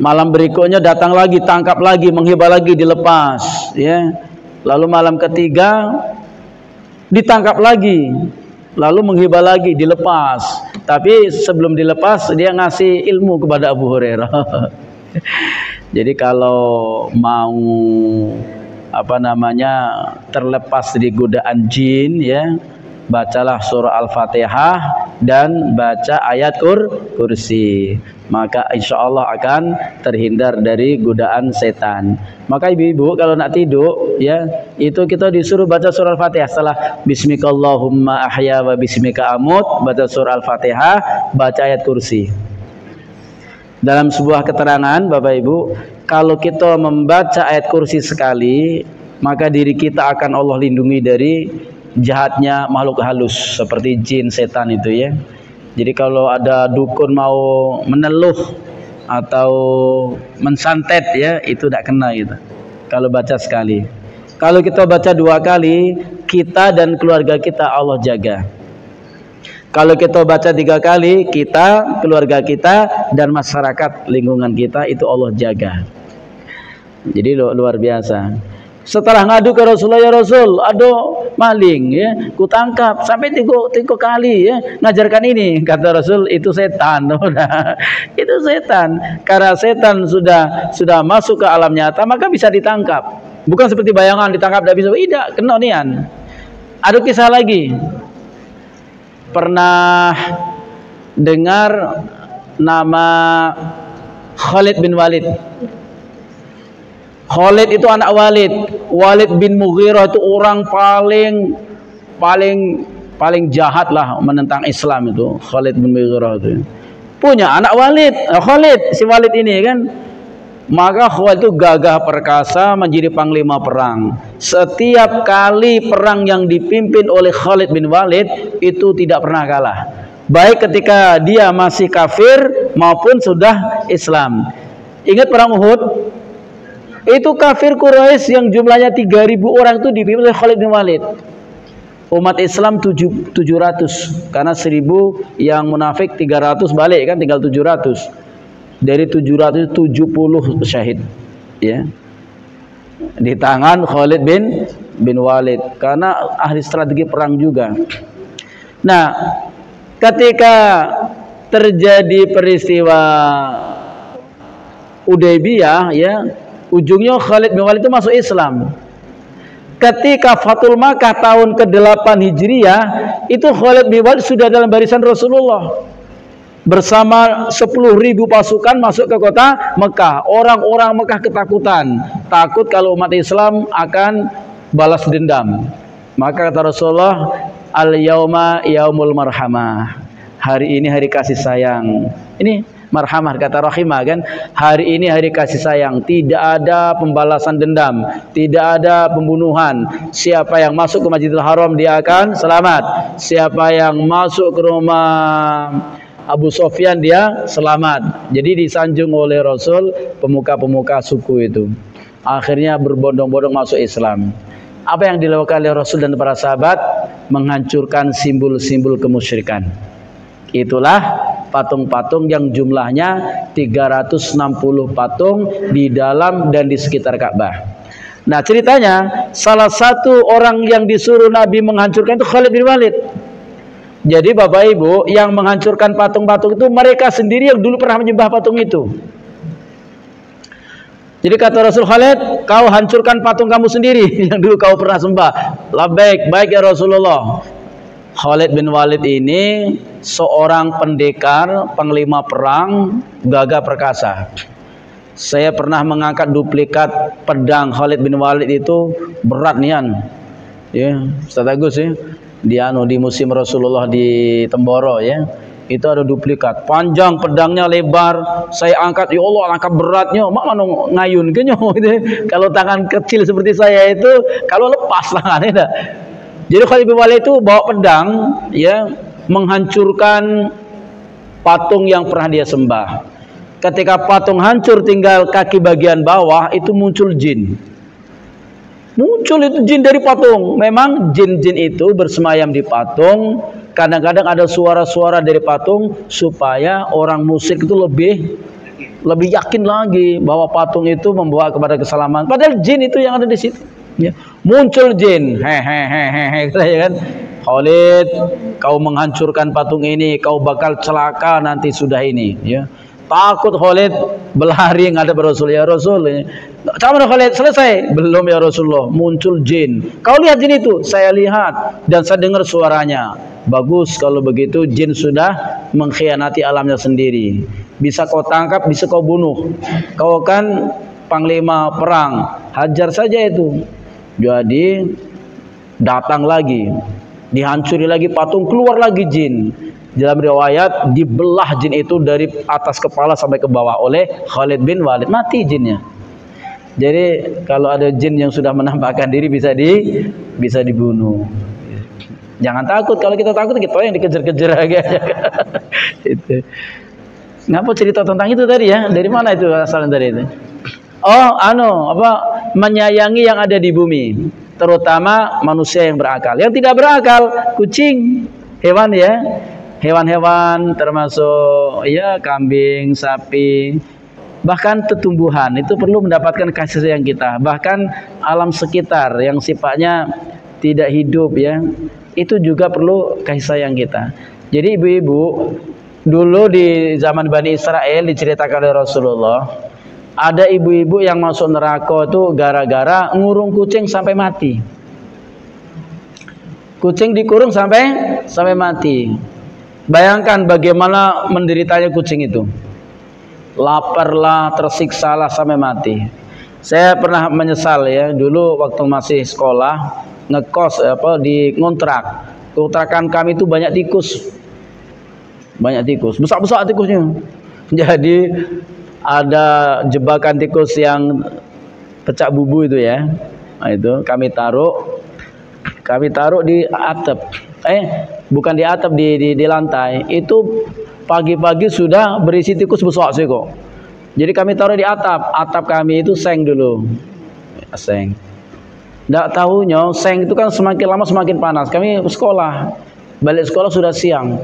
malam berikutnya datang lagi, tangkap lagi, menghibah lagi, dilepas ya. Lalu malam ketiga ditangkap lagi, lalu menghibah lagi, dilepas. Tapi sebelum dilepas dia ngasih ilmu kepada Abu Hurairah. Jadi kalau mau terlepas dari godaan jin ya, bacalah surah Al-Fatihah dan baca ayat kursi, maka insya Allah akan terhindar dari godaan setan. Maka ibu-ibu kalau nak tidur ya, itu kita disuruh baca surah Al-Fatihah. Setelah Bismikallahumma ahya wa bismika amut, baca surah Al-Fatihah, baca ayat kursi. Dalam sebuah keterangan Bapak Ibu, kalau kita membaca ayat kursi sekali, maka diri kita akan Allah lindungi dari jahatnya makhluk halus seperti jin, setan itu ya. Jadi kalau ada dukun mau meneluh atau mensantet ya, itu tidak kena gitu. Kalau baca sekali. Kalau kita baca 2 kali, kita dan keluarga kita Allah jaga. Kalau kita baca 3 kali, kita, keluarga kita dan masyarakat lingkungan kita itu Allah jaga. Jadi luar biasa. Setelah ngadu ke Rasulullah, ya Rasul, ada maling ya, ku tangkap sampai 3 kali ya, ngajarkan ini. Kata Rasul, itu setan. Itu setan. Karena setan sudah masuk ke alam nyata, maka bisa ditangkap. Bukan seperti bayangan ditangkap tidak bisa. Tidak, kena nian. Ada kisah lagi. Pernah dengar nama Khalid bin Walid? Khalid itu anak Walid. Walid bin Mughirah itu orang paling jahat lah menentang Islam itu. Khalid bin Mughirah itu punya anak Walid. Khalid, si Walid ini kan. Maka Khalid itu gagah perkasa menjadi panglima perang. Setiap kali perang yang dipimpin oleh Khalid bin Walid itu tidak pernah kalah. Baik ketika dia masih kafir maupun sudah Islam. Ingat perang Uhud? Itu kafir Quraisy yang jumlahnya 3.000 orang itu dipimpin oleh Khalid bin Walid. Umat Islam 700, karena 1000 yang munafik 300 balik kan, tinggal 700. Dari 770 syahid ya, di tangan Khalid bin Walid, karena ahli strategi perang juga. Nah, ketika terjadi peristiwa Hudaybiyah ya, ujungnya Khalid bin Walid itu masuk Islam. Ketika Fathul Makkah tahun ke-8 Hijriah, itu Khalid bin Walid sudah dalam barisan Rasulullah bersama 10.000 pasukan masuk ke kota Mekah. Orang-orang Mekah ketakutan, takut kalau umat Islam akan balas dendam. Maka kata Rasulullah, al-yauma yaumul marhamah, hari ini hari kasih sayang. Ini marhamah kata rahimah kan, hari ini hari kasih sayang, tidak ada pembalasan dendam, tidak ada pembunuhan. Siapa yang masuk ke Masjidil Haram dia akan selamat, siapa yang masuk ke rumah Abu Sofyan dia selamat. Jadi disanjung oleh Rasul pemuka-pemuka suku itu, akhirnya berbondong-bondong masuk Islam. Apa yang dilakukan oleh Rasul dan para sahabat? Menghancurkan simbol-simbol kemusyrikan. Itulah patung-patung yang jumlahnya 360 patung di dalam dan di sekitar Ka'bah. Nah, ceritanya salah satu orang yang disuruh Nabi menghancurkan itu Khalid bin Walid. Jadi Bapak Ibu, yang menghancurkan patung-patung itu mereka sendiri yang dulu pernah menyembah patung itu. Jadi kata Rasul, Khalid, kau hancurkan patung kamu sendiri yang dulu kau pernah sembah. Labbaik, baik ya Rasulullah. Khalid bin Walid ini seorang pendekar, panglima perang, gagah perkasa. Saya pernah mengangkat duplikat pedang Khalid bin Walid itu, berat nian. Ya, Ustaz Agus ya. Di musim Rasulullah di Temboro ya. Itu ada duplikat, panjang pedangnya, lebar. Saya angkat, ya Allah, angkat beratnya. Mak mana ngayun kenyo gitu. Kalau tangan kecil seperti saya itu, kalau lepas tangannya dah. Jadi Khalid bin Walid itu bawa pedang ya, menghancurkan patung yang pernah dia sembah. Ketika patung hancur tinggal kaki bagian bawah, itu muncul jin. Muncul itu jin dari patung. Memang jin-jin itu bersemayam di patung. Kadang-kadang ada suara-suara dari patung supaya orang musyrik itu lebih yakin lagi bahwa patung itu membawa kepada keselamatan. Padahal jin itu yang ada di situ. Ya. Muncul jin, hehehe, ya kan? Khalid, kau menghancurkan patung ini, kau bakal celaka nanti sudah ini. Ya. Takut Khalid, berlari ngadep Rasul, ya Rasul. Sama Khalid, selesai? Belum ya Rasulullah, muncul jin. Kau lihat jin itu? Saya lihat dan saya dengar suaranya. Bagus kalau begitu, jin sudah mengkhianati alamnya sendiri. Bisa kau tangkap, bisa kau bunuh. Kau kan panglima perang, hajar saja itu. Jadi datang lagi, dihancuri lagi patung, keluar lagi jin. Dalam riwayat dibelah jin itu dari atas kepala sampai ke bawah oleh Khalid bin Walid, mati jinnya. Jadi kalau ada jin yang sudah menampakkan diri bisa dibunuh. Jangan takut, kalau kita takut kita yang dikejar-kejar aja. Itu. Ngapa cerita tentang itu tadi ya? Dari mana itu asalnya dari itu? Oh, menyayangi yang ada di bumi, terutama manusia yang berakal. Yang tidak berakal, kucing, hewan ya. Hewan-hewan termasuk ya kambing, sapi, bahkan tumbuhan itu perlu mendapatkan kasih sayang kita. Bahkan alam sekitar yang sifatnya tidak hidup ya, itu juga perlu kasih sayang kita. Jadi ibu-ibu, dulu di zaman Bani Israel diceritakan oleh Rasulullah, ada ibu-ibu yang masuk neraka itu gara-gara ngurung kucing sampai mati. Kucing dikurung sampai mati. Bayangkan bagaimana menderitanya kucing itu. Laparlah, tersiksalah sampai mati. Saya pernah menyesal ya, dulu waktu masih sekolah ngekos di ngontrak. Kontrakan kami itu banyak tikus. Banyak tikus, besar-besar tikusnya. Jadi ada jebakan tikus yang pecah bubu itu ya. Nah, itu kami taruh di atap. Bukan di atap, di lantai. Itu pagi-pagi sudah berisi tikus besar sih kok. Jadi kami taruh di atap. Atap kami itu seng dulu. Seng. Nggak tahunya seng itu kan semakin lama semakin panas. Kami sekolah, balik sekolah sudah siang.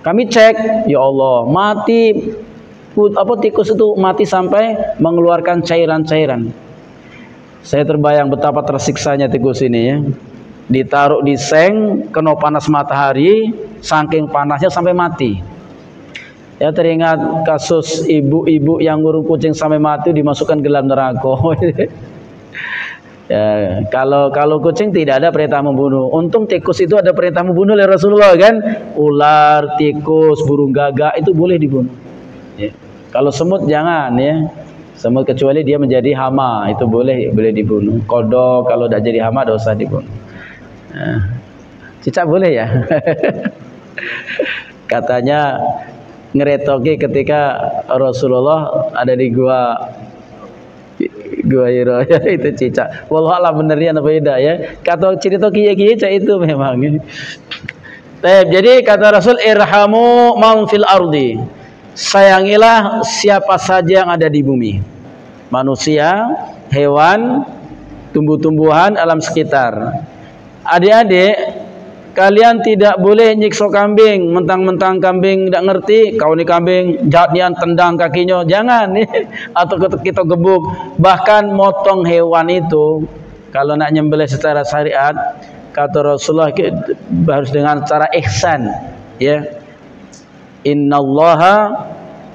Kami cek, ya Allah, mati tikus itu mati sampai mengeluarkan cairan-cairan. Saya terbayang betapa tersiksanya tikus ini ya. Ditaruh di seng, kena panas matahari, saking panasnya sampai mati. Ya, teringat kasus ibu-ibu yang ngurung kucing sampai mati dimasukkan ke dalam neraka. Ya, kalau kucing tidak ada perintah membunuh. Untung tikus itu ada perintah membunuh oleh Rasulullah kan. Ular, tikus, burung gagak itu boleh dibunuh. Ya. Kalau semut jangan ya. Semut kecuali dia menjadi hama itu boleh dibunuh. Kodok kalau tidak jadi hama dosa dibunuh. Nah, cicak boleh ya. Katanya ngeretoki ketika Rasulullah ada di gua Hira ya, itu cicak. Wallahualam benernya apa beda ya. Kata cerita kiai-kiai itu memang. Jadi kata Rasul, irhamu man fil ardi. Sayangilah siapa saja yang ada di bumi. Manusia, hewan, tumbuh-tumbuhan, alam sekitar. Adik-adik, kalian tidak boleh nyiksa kambing, mentang-mentang kambing tidak ngerti, kau ini kambing, jahat nian tendang kakinya, jangan nih. Atau kita gebuk. Bahkan motong hewan itu, kalau nak nyembelih secara syariat, kata Rasulullah harus dengan cara ihsan, ya. Innallaha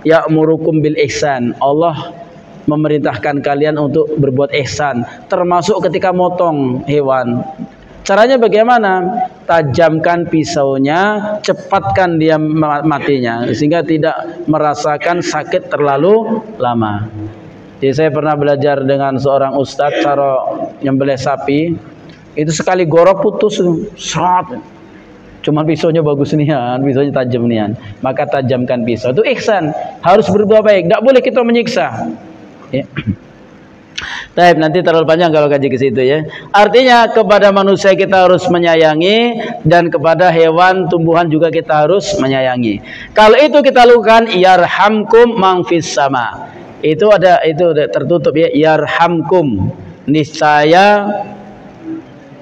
ya'murukum bil ihsan. Allah memerintahkan kalian untuk berbuat ihsan, termasuk ketika motong hewan. Caranya bagaimana? Tajamkan pisaunya, cepatkan dia matinya sehingga tidak merasakan sakit terlalu lama. Jadi saya pernah belajar dengan seorang ustadz cara nyembelih sapi. Itu sekali gorok putus, shot. Cuma pisaunya bagus nian, pisaunya tajam nian. Maka tajamkan pisau. Itu ihsan, harus berbuat baik. Tidak boleh kita menyiksa. Ya. Taib, nanti terlalu panjang kalau kaji ke situ ya. Artinya kepada manusia kita harus menyayangi dan kepada hewan, tumbuhan juga kita harus menyayangi. Kalau itu kita lakukan, yarhamkum man fis sama. Itu tertutup ya, yarhamkum. Niscaya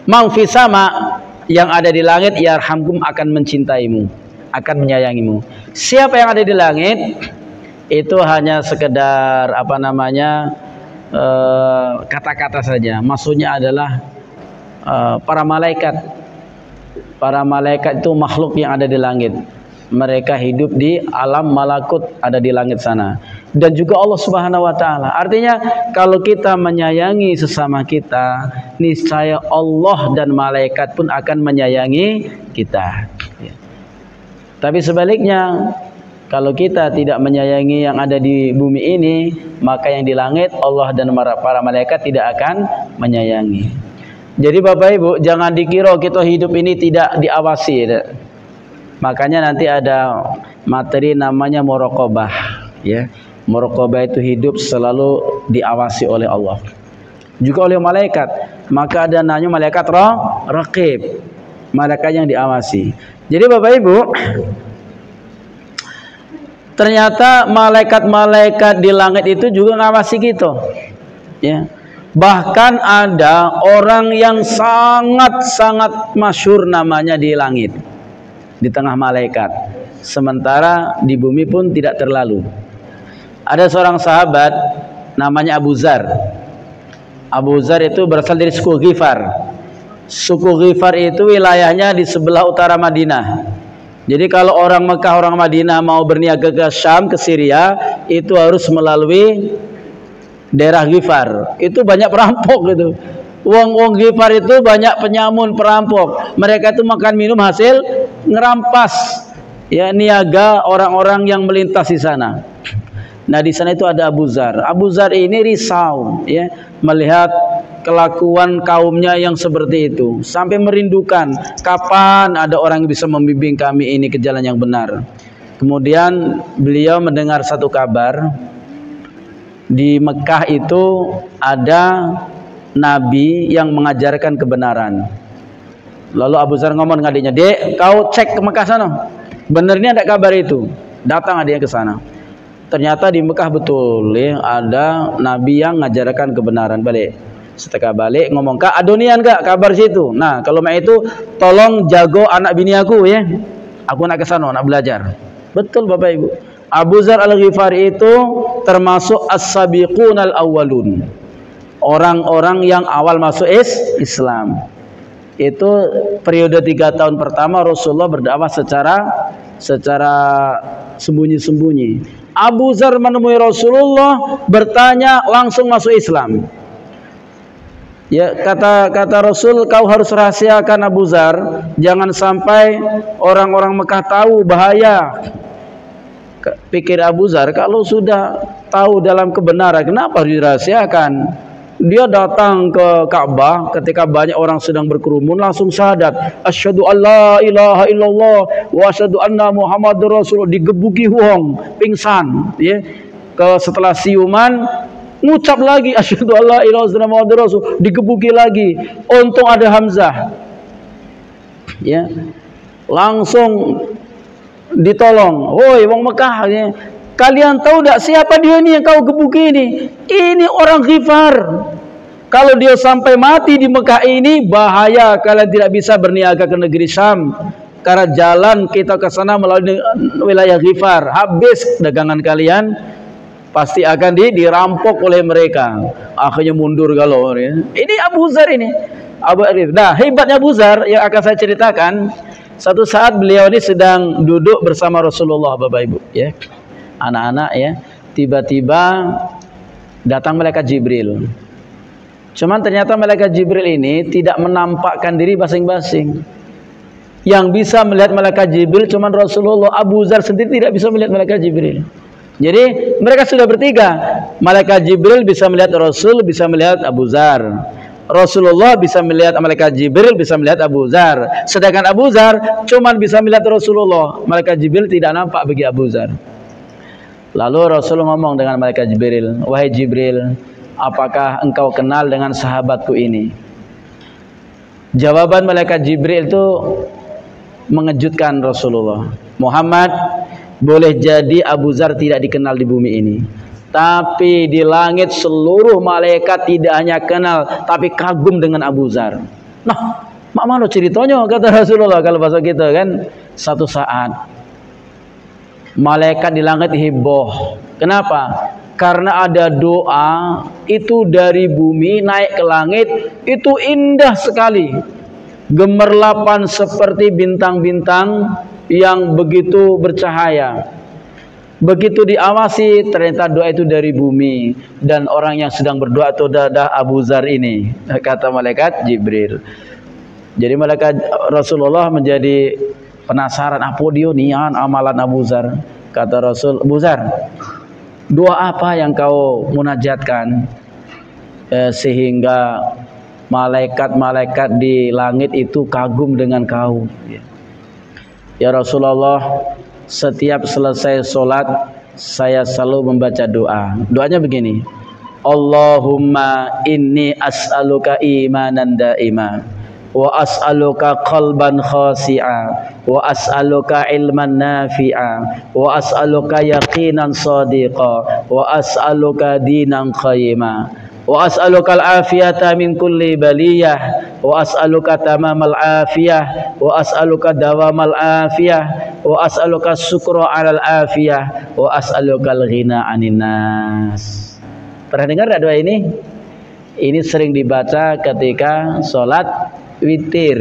man fis sama, yang ada di langit yarhamkum akan mencintaimu, akan menyayangimu. Siapa yang ada di langit itu hanya sekedar kata-kata saja. Maksudnya adalah para malaikat. Para malaikat itu makhluk yang ada di langit. Mereka hidup di alam malakut, ada di langit sana. Dan juga Allah Subhanahu wa taala. Artinya kalau kita menyayangi sesama kita, niscaya Allah dan malaikat pun akan menyayangi kita. Ya. Tapi sebaliknya, kalau kita tidak menyayangi yang ada di bumi ini, maka yang di langit Allah dan para malaikat tidak akan menyayangi. Jadi Bapak Ibu, jangan dikira kita hidup ini tidak diawasi. Makanya nanti ada materi namanya muraqabah, ya. Muraqabah itu hidup selalu diawasi oleh Allah, juga oleh malaikat. Maka ada namanya malaikat raqib, malaikat yang diawasi. Jadi Bapak Ibu, ternyata malaikat-malaikat di langit itu juga ngawasi kita, ya. Bahkan ada orang yang sangat-sangat masyhur namanya di langit, di tengah malaikat, sementara di bumi pun tidak terlalu. Ada seorang sahabat namanya Abu Zar. Abu Zar itu berasal dari suku Ghifar. Suku Ghifar itu wilayahnya di sebelah utara Madinah. Jadi kalau orang Mekah, orang Madinah mau berniaga ke Syam, ke Syria, itu harus melalui daerah Ghifar. Itu banyak perampok gitu. Wong Ghifar itu banyak penyamun, perampok. Mereka itu makan minum hasil ngerampas, ya, niaga orang-orang yang melintas di sana. Nah, di sana itu ada Abu Zar. Abu Zar ini risau, ya, melihat kelakuan kaumnya yang seperti itu, sampai merindukan kapan ada orang yang bisa membimbing kami ini ke jalan yang benar. Kemudian beliau mendengar satu kabar, di Mekah itu ada nabi yang mengajarkan kebenaran. Lalu Abu Zar ngomong dengan adiknya, "Dek, kau cek ke Mekah sana. Benernya ada kabar itu." Datang adiknya ke sana. Ternyata di Mekah betul, ya, ada nabi yang mengajarkan kebenaran balik. Setelah balik ngomong, Kak Adonian Kak, kabar situ. Nah kalau mak itu tolong jago anak bini aku ya. Aku nak kesana, nak belajar. Betul Bapak Ibu. Abu Dzar Al-Ghifari itu termasuk as-sabiqun al-awwalun. Orang-orang yang awal masuk Islam. Itu periode 3 tahun pertama Rasulullah berdakwah secara sembunyi-sembunyi. Abu Dzar menemui Rasulullah, bertanya, langsung masuk Islam. Ya, kata Rasul, kau harus rahasiakan Abu Dzar, jangan sampai orang-orang Mekah tahu, bahaya. Pikir Abu Dzar, kalau sudah tahu dalam kebenaran, kenapa harus dirahasiakan? Dia datang ke Ka'bah ketika banyak orang sedang berkerumun, langsung syahadat, asyhadu alla ilaha illallah wa asyhadu anna Muhammadur Rasulullah, digebuki wong, pingsan, ya. Setelah siuman ngucap lagi asyhadu alla ilaha illallah Muhammadur Rasul, digebuki lagi. Untung ada Hamzah. Ya. Langsung ditolong. Woi wong Mekah, ya. Kalian tahu tidak siapa dia ini yang kau gebuki ini? Ini orang Ghifar. Kalau dia sampai mati di Mekah ini, bahaya, kalian tidak bisa berniaga ke negeri Syam. Karena jalan kita ke sana melalui wilayah Ghifar. Habis dagangan kalian, pasti akan dirampok oleh mereka. Akhirnya mundur galor, ya. Ini Abu Dzar ini. Nah, hebatnya Abu Dzar yang akan saya ceritakan. Satu saat beliau ini sedang duduk bersama Rasulullah, Bapak Ibu, ya. Anak-anak, ya, tiba-tiba datang malaikat Jibril. Cuman ternyata malaikat Jibril ini tidak menampakkan diri masing-masing. Yang bisa melihat malaikat Jibril cuman Rasulullah. Abu Dzar sendiri tidak bisa melihat malaikat Jibril. Jadi mereka sudah bertiga. Malaikat Jibril bisa melihat Rasul, bisa melihat Abu Dzar. Rasulullah bisa melihat malaikat Jibril, bisa melihat Abu Dzar. Sedangkan Abu Dzar cuman bisa melihat Rasulullah. Malaikat Jibril tidak nampak bagi Abu Dzar. Lalu Rasul ngomong dengan malaikat Jibril, wahai Jibril, apakah engkau kenal dengan sahabatku ini? Jawaban malaikat Jibril itu mengejutkan Rasulullah. Muhammad, boleh jadi Abu Dzar tidak dikenal di bumi ini, tapi di langit seluruh malaikat tidak hanya kenal, tapi kagum dengan Abu Dzar. Nah, mak mana ceritanya, kata Rasulullah kalau bahasa kita kan. Satu saat malaikat di langit heboh. Kenapa? Karena ada doa itu dari bumi naik ke langit, itu indah sekali, gemerlapan seperti bintang-bintang yang begitu bercahaya. Begitu diawasi, ternyata doa itu dari bumi, dan orang yang sedang berdoa itu adalah Abu Dzar ini, kata malaikat Jibril. Jadi malaikat Rasulullah menjadi penasaran, apa dia nian amalan Abu Dzar. Kata Rasul, Abu Dzar, doa apa yang kau munajatkan sehingga malaikat-malaikat di langit itu kagum dengan kau? Ya Rasulullah, setiap selesai sholat saya selalu membaca doa. Doanya begini, Allahumma inni as'aluka imanan daima, wa as'aluka qalban khasi'a, wa as'aluka ilman nafi'a, wa as'aluka yaqinan sadiqa, wa as'aluka dinan qayyima, wa as'aluka al-afiyata min kulli baliyah, wa as'aluka tamamal afiyah, wa as'aluka dawamal afiyah, wa as'aluka syukra 'alal afiyah, wa as'aluka al-ghina 'anin nas. Pernah dengar enggak doa ini? Ini sering dibaca ketika sholat witir.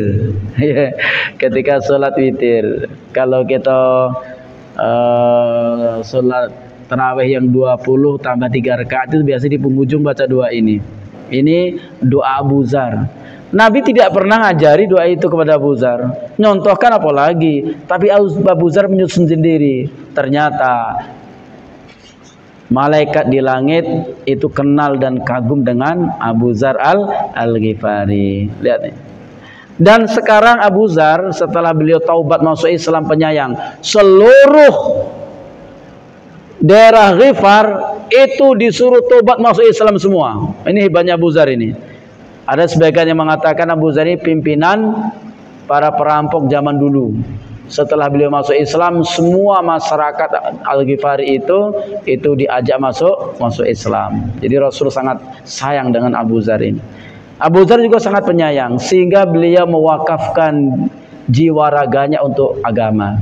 Ketika sholat witir, kalau kita sholat tarawih yang 20 tambah 3 rakaat itu biasa di penghujung baca doa ini. Ini doa Abu Dzar. Nabi tidak pernah ngajari doa itu kepada Abu Dzar, nyontohkan apalagi, tapi Abu Dzar menyusun sendiri. Ternyata malaikat di langit itu kenal dan kagum dengan Abu Dzar Al-Ghifari. Lihat nih. Dan sekarang Abu Dzar setelah beliau taubat masuk Islam penyayang, seluruh daerah Ghifar itu disuruh taubat masuk Islam semua. Ini hebatnya Abu Dzar ini. Ada sebagian yang mengatakan Abu Dzar ini pimpinan para perampok zaman dulu. Setelah beliau masuk Islam, semua masyarakat Al-Ghifari itu diajak masuk Islam. Jadi Rasul sangat sayang dengan Abu Dzar ini. Abu Dzar juga sangat penyayang, sehingga beliau mewakafkan jiwa raganya untuk agama.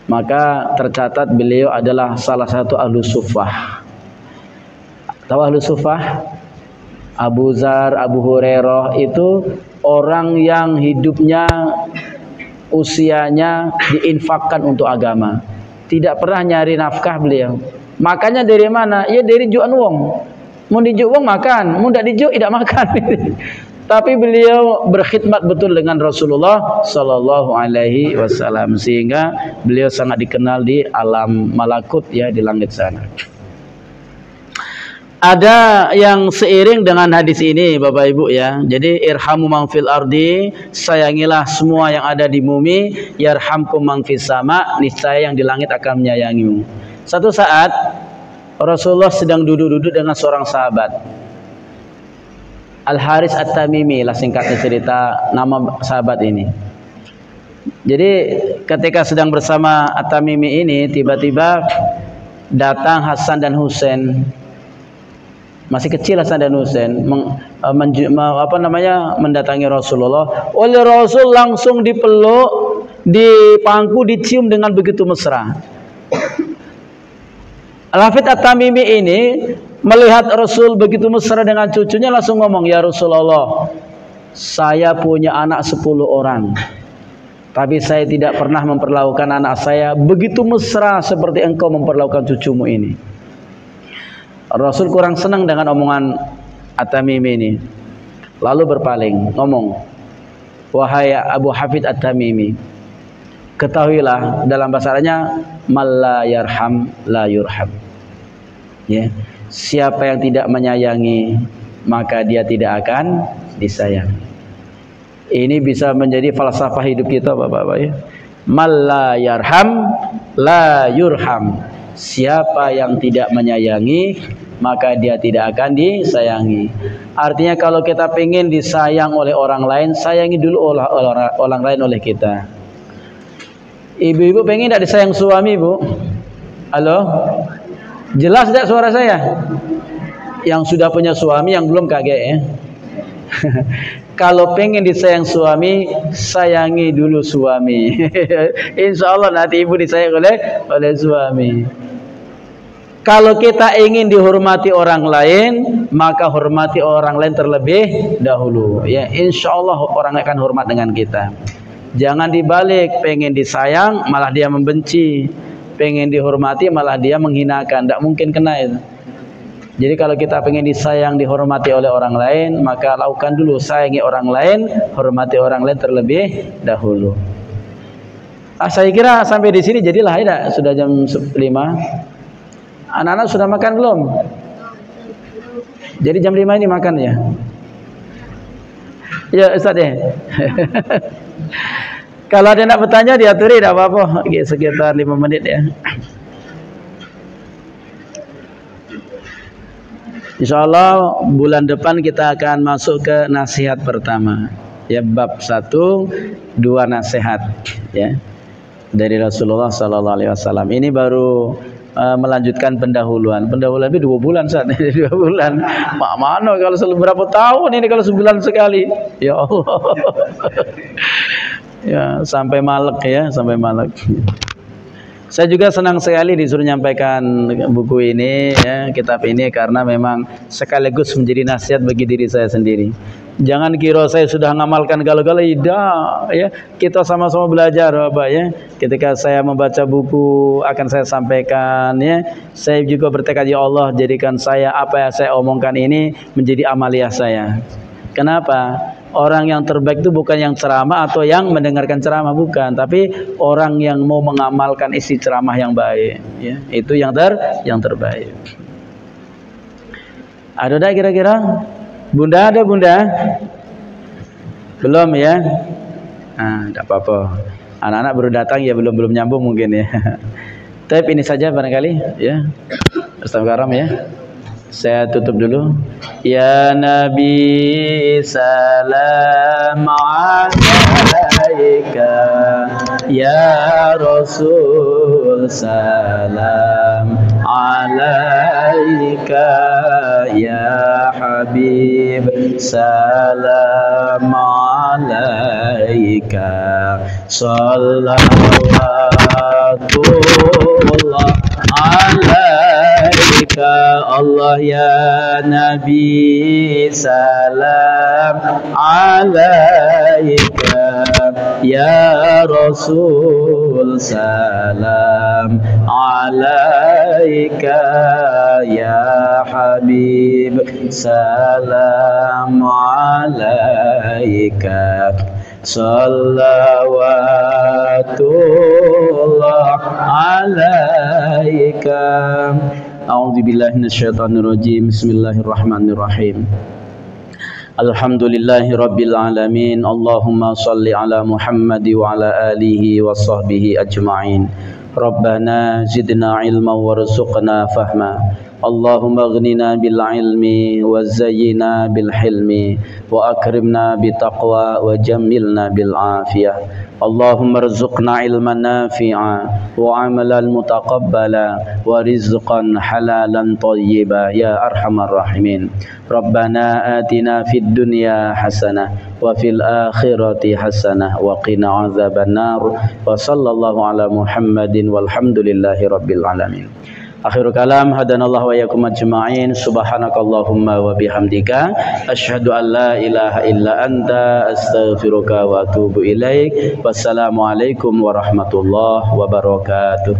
Maka tercatat beliau adalah salah satu Ahlus Suffah. Tahu Ahlus Suffah? Abu Dzar, Abu Hurairah itu orang yang hidupnya, usianya diinfakkan untuk agama. Tidak pernah nyari nafkah beliau. Makanya dari mana? Ya dari juan wong. Mau dijuk wong makan, mau tidak dijuk tidak makan. Tapi beliau berkhidmat betul dengan Rasulullah Sallallahu Alaihi Wasallam, sehingga beliau sangat dikenal di alam malakut, ya, di langit sana. Ada yang seiring dengan hadis ini, Bapak Ibu, ya. Jadi irhamu man fil ardi, sayangilah semua yang ada di bumi, yarhamkum man fis sama, niscaya yang di langit akan menyayangimu. Satu saat Rasulullah sedang duduk-duduk dengan seorang sahabat, Al-Haris At-Tamimi lah singkatnya cerita nama sahabat ini. Jadi ketika sedang bersama At-Tamimi ini, tiba-tiba datang Hasan dan Husain. Masih kecil Hasan dan Husain mendatangi Rasulullah. Oleh Rasul langsung dipeluk, dipangku, dicium dengan begitu mesra. Al-Hafidz At-Tamimi ini melihat Rasul begitu mesra dengan cucunya, langsung ngomong, "Ya Rasulullah, saya punya anak 10 orang. Tapi saya tidak pernah memperlakukan anak saya begitu mesra seperti engkau memperlakukan cucumu ini." Rasul kurang senang dengan omongan At-Tamimi ini. Lalu berpaling, ngomong, "Wahai Abu Hafidz At-Tamimi, ketahuilah dalam bahasa Arabnya, mal la yarham la yurham." Ya, siapa yang tidak menyayangi, maka dia tidak akan disayangi. Ini bisa menjadi falsafah hidup kita, Bapak-bapak, ya. Mal la yarham la yurham. Siapa yang tidak menyayangi, maka dia tidak akan disayangi. Artinya kalau kita pengen disayang oleh orang lain, sayangi dulu orang lain oleh kita. Ibu-ibu pengen tidak disayang suami, Bu? Halo? Jelas tidak suara saya? Yang sudah punya suami, yang belum kaget, ya. Kalau pengen disayang suami, sayangi dulu suami. Insya Allah nanti ibu disayang oleh suami. Kalau kita ingin dihormati orang lain, maka hormati orang lain terlebih dahulu. Ya, insya Allah orang akan hormat dengan kita. Jangan dibalik, pengen disayang malah dia membenci, pengen dihormati malah dia menghinakan. Tidak mungkin kena itu. Jadi kalau kita pengen disayang, dihormati oleh orang lain, maka lakukan dulu, sayangi orang lain, hormati orang lain terlebih dahulu. Saya kira sampai di sini jadilah, ya, sudah jam 5. Anak-anak sudah makan belum? Jadi jam 5 ini makan, ya? Ya Ustaz, ya. Kalau ada yang nak bertanya diaturi, tidak apa-apa, sekitar 5 menit, ya. Insya Allah bulan depan kita akan masuk ke nasihat pertama, ya, bab 1, 2 nasihat, ya, dari Rasulullah Sallallahu Alaihi Wasallam. Ini baru melanjutkan pendahuluan. Pendahuluan itu 2 bulan saat ini, 2 bulan. Mak mana kalau berapa tahun ini kalau sebulan sekali? Ya Allah. Ya, sampai malek, ya, sampai malek. Saya juga senang sekali disuruh menyampaikan buku ini, ya, kitab ini, karena memang sekaligus menjadi nasihat bagi diri saya sendiri. Jangan kira saya sudah ngamalkan galau-galau, tidak, ya. Kita sama-sama belajar, Bapak, ya. Ketika saya membaca buku akan saya sampaikan, ya. Saya juga bertekad, ya Allah, jadikan saya apa yang saya omongkan ini menjadi amaliah saya. Kenapa? Orang yang terbaik itu bukan yang ceramah atau yang mendengarkan ceramah, bukan, tapi orang yang mau mengamalkan isi ceramah yang baik, ya. Itu yang terbaik. Ada tak kira-kira? Bunda ada, Bunda? Belum, ya? Nah, tidak apa-apa. Anak-anak baru datang, ya, belum nyambung mungkin, ya. Tapi ini saja barangkali, ya. Ustaz Karam, ya. Saya tutup dulu. Ya Nabi salam alaika ya Rasul salam alaika ya Habib salam alaika salawatullah alaika Allah ya Nabi salam alaika ya Rasul salam alaika ya Habib salam alaika salawatullah alaika. A'udzubillahi minasyaitonirrajim. Bismillahirrahmanirrahim. Alhamdulillahi rabbil alamin. Allahumma salli ala Muhammad wa ala alihi wa sahbihi ajma'in. Rabbana zidna ilma warzuqna fahma. Allahumma aghnina bil ilmi wa zayyina bil hilmi wa akrimna bi taqwa wa jammilna bil afiyah. Allahumma rzuqna ilman nafi'a wa amalan mutaqabbala wa rizqan halalan thayyiba ya arhamar rahimin. Rabbana atina fid dunya hasanah wa fil akhirati hasanah wa qina azabannar wa sallallahu ala Muhammadin walhamdulillahi rabbil alamin. Akhirul kalam, hadanallahu wa yakum ajma'in. Subhanakallahumma wa bihamdika asyhadu an la ilaha illa anta astaghfiruka wa atubu ilaik. Wassalamualaikum warahmatullahi wabarakatuh.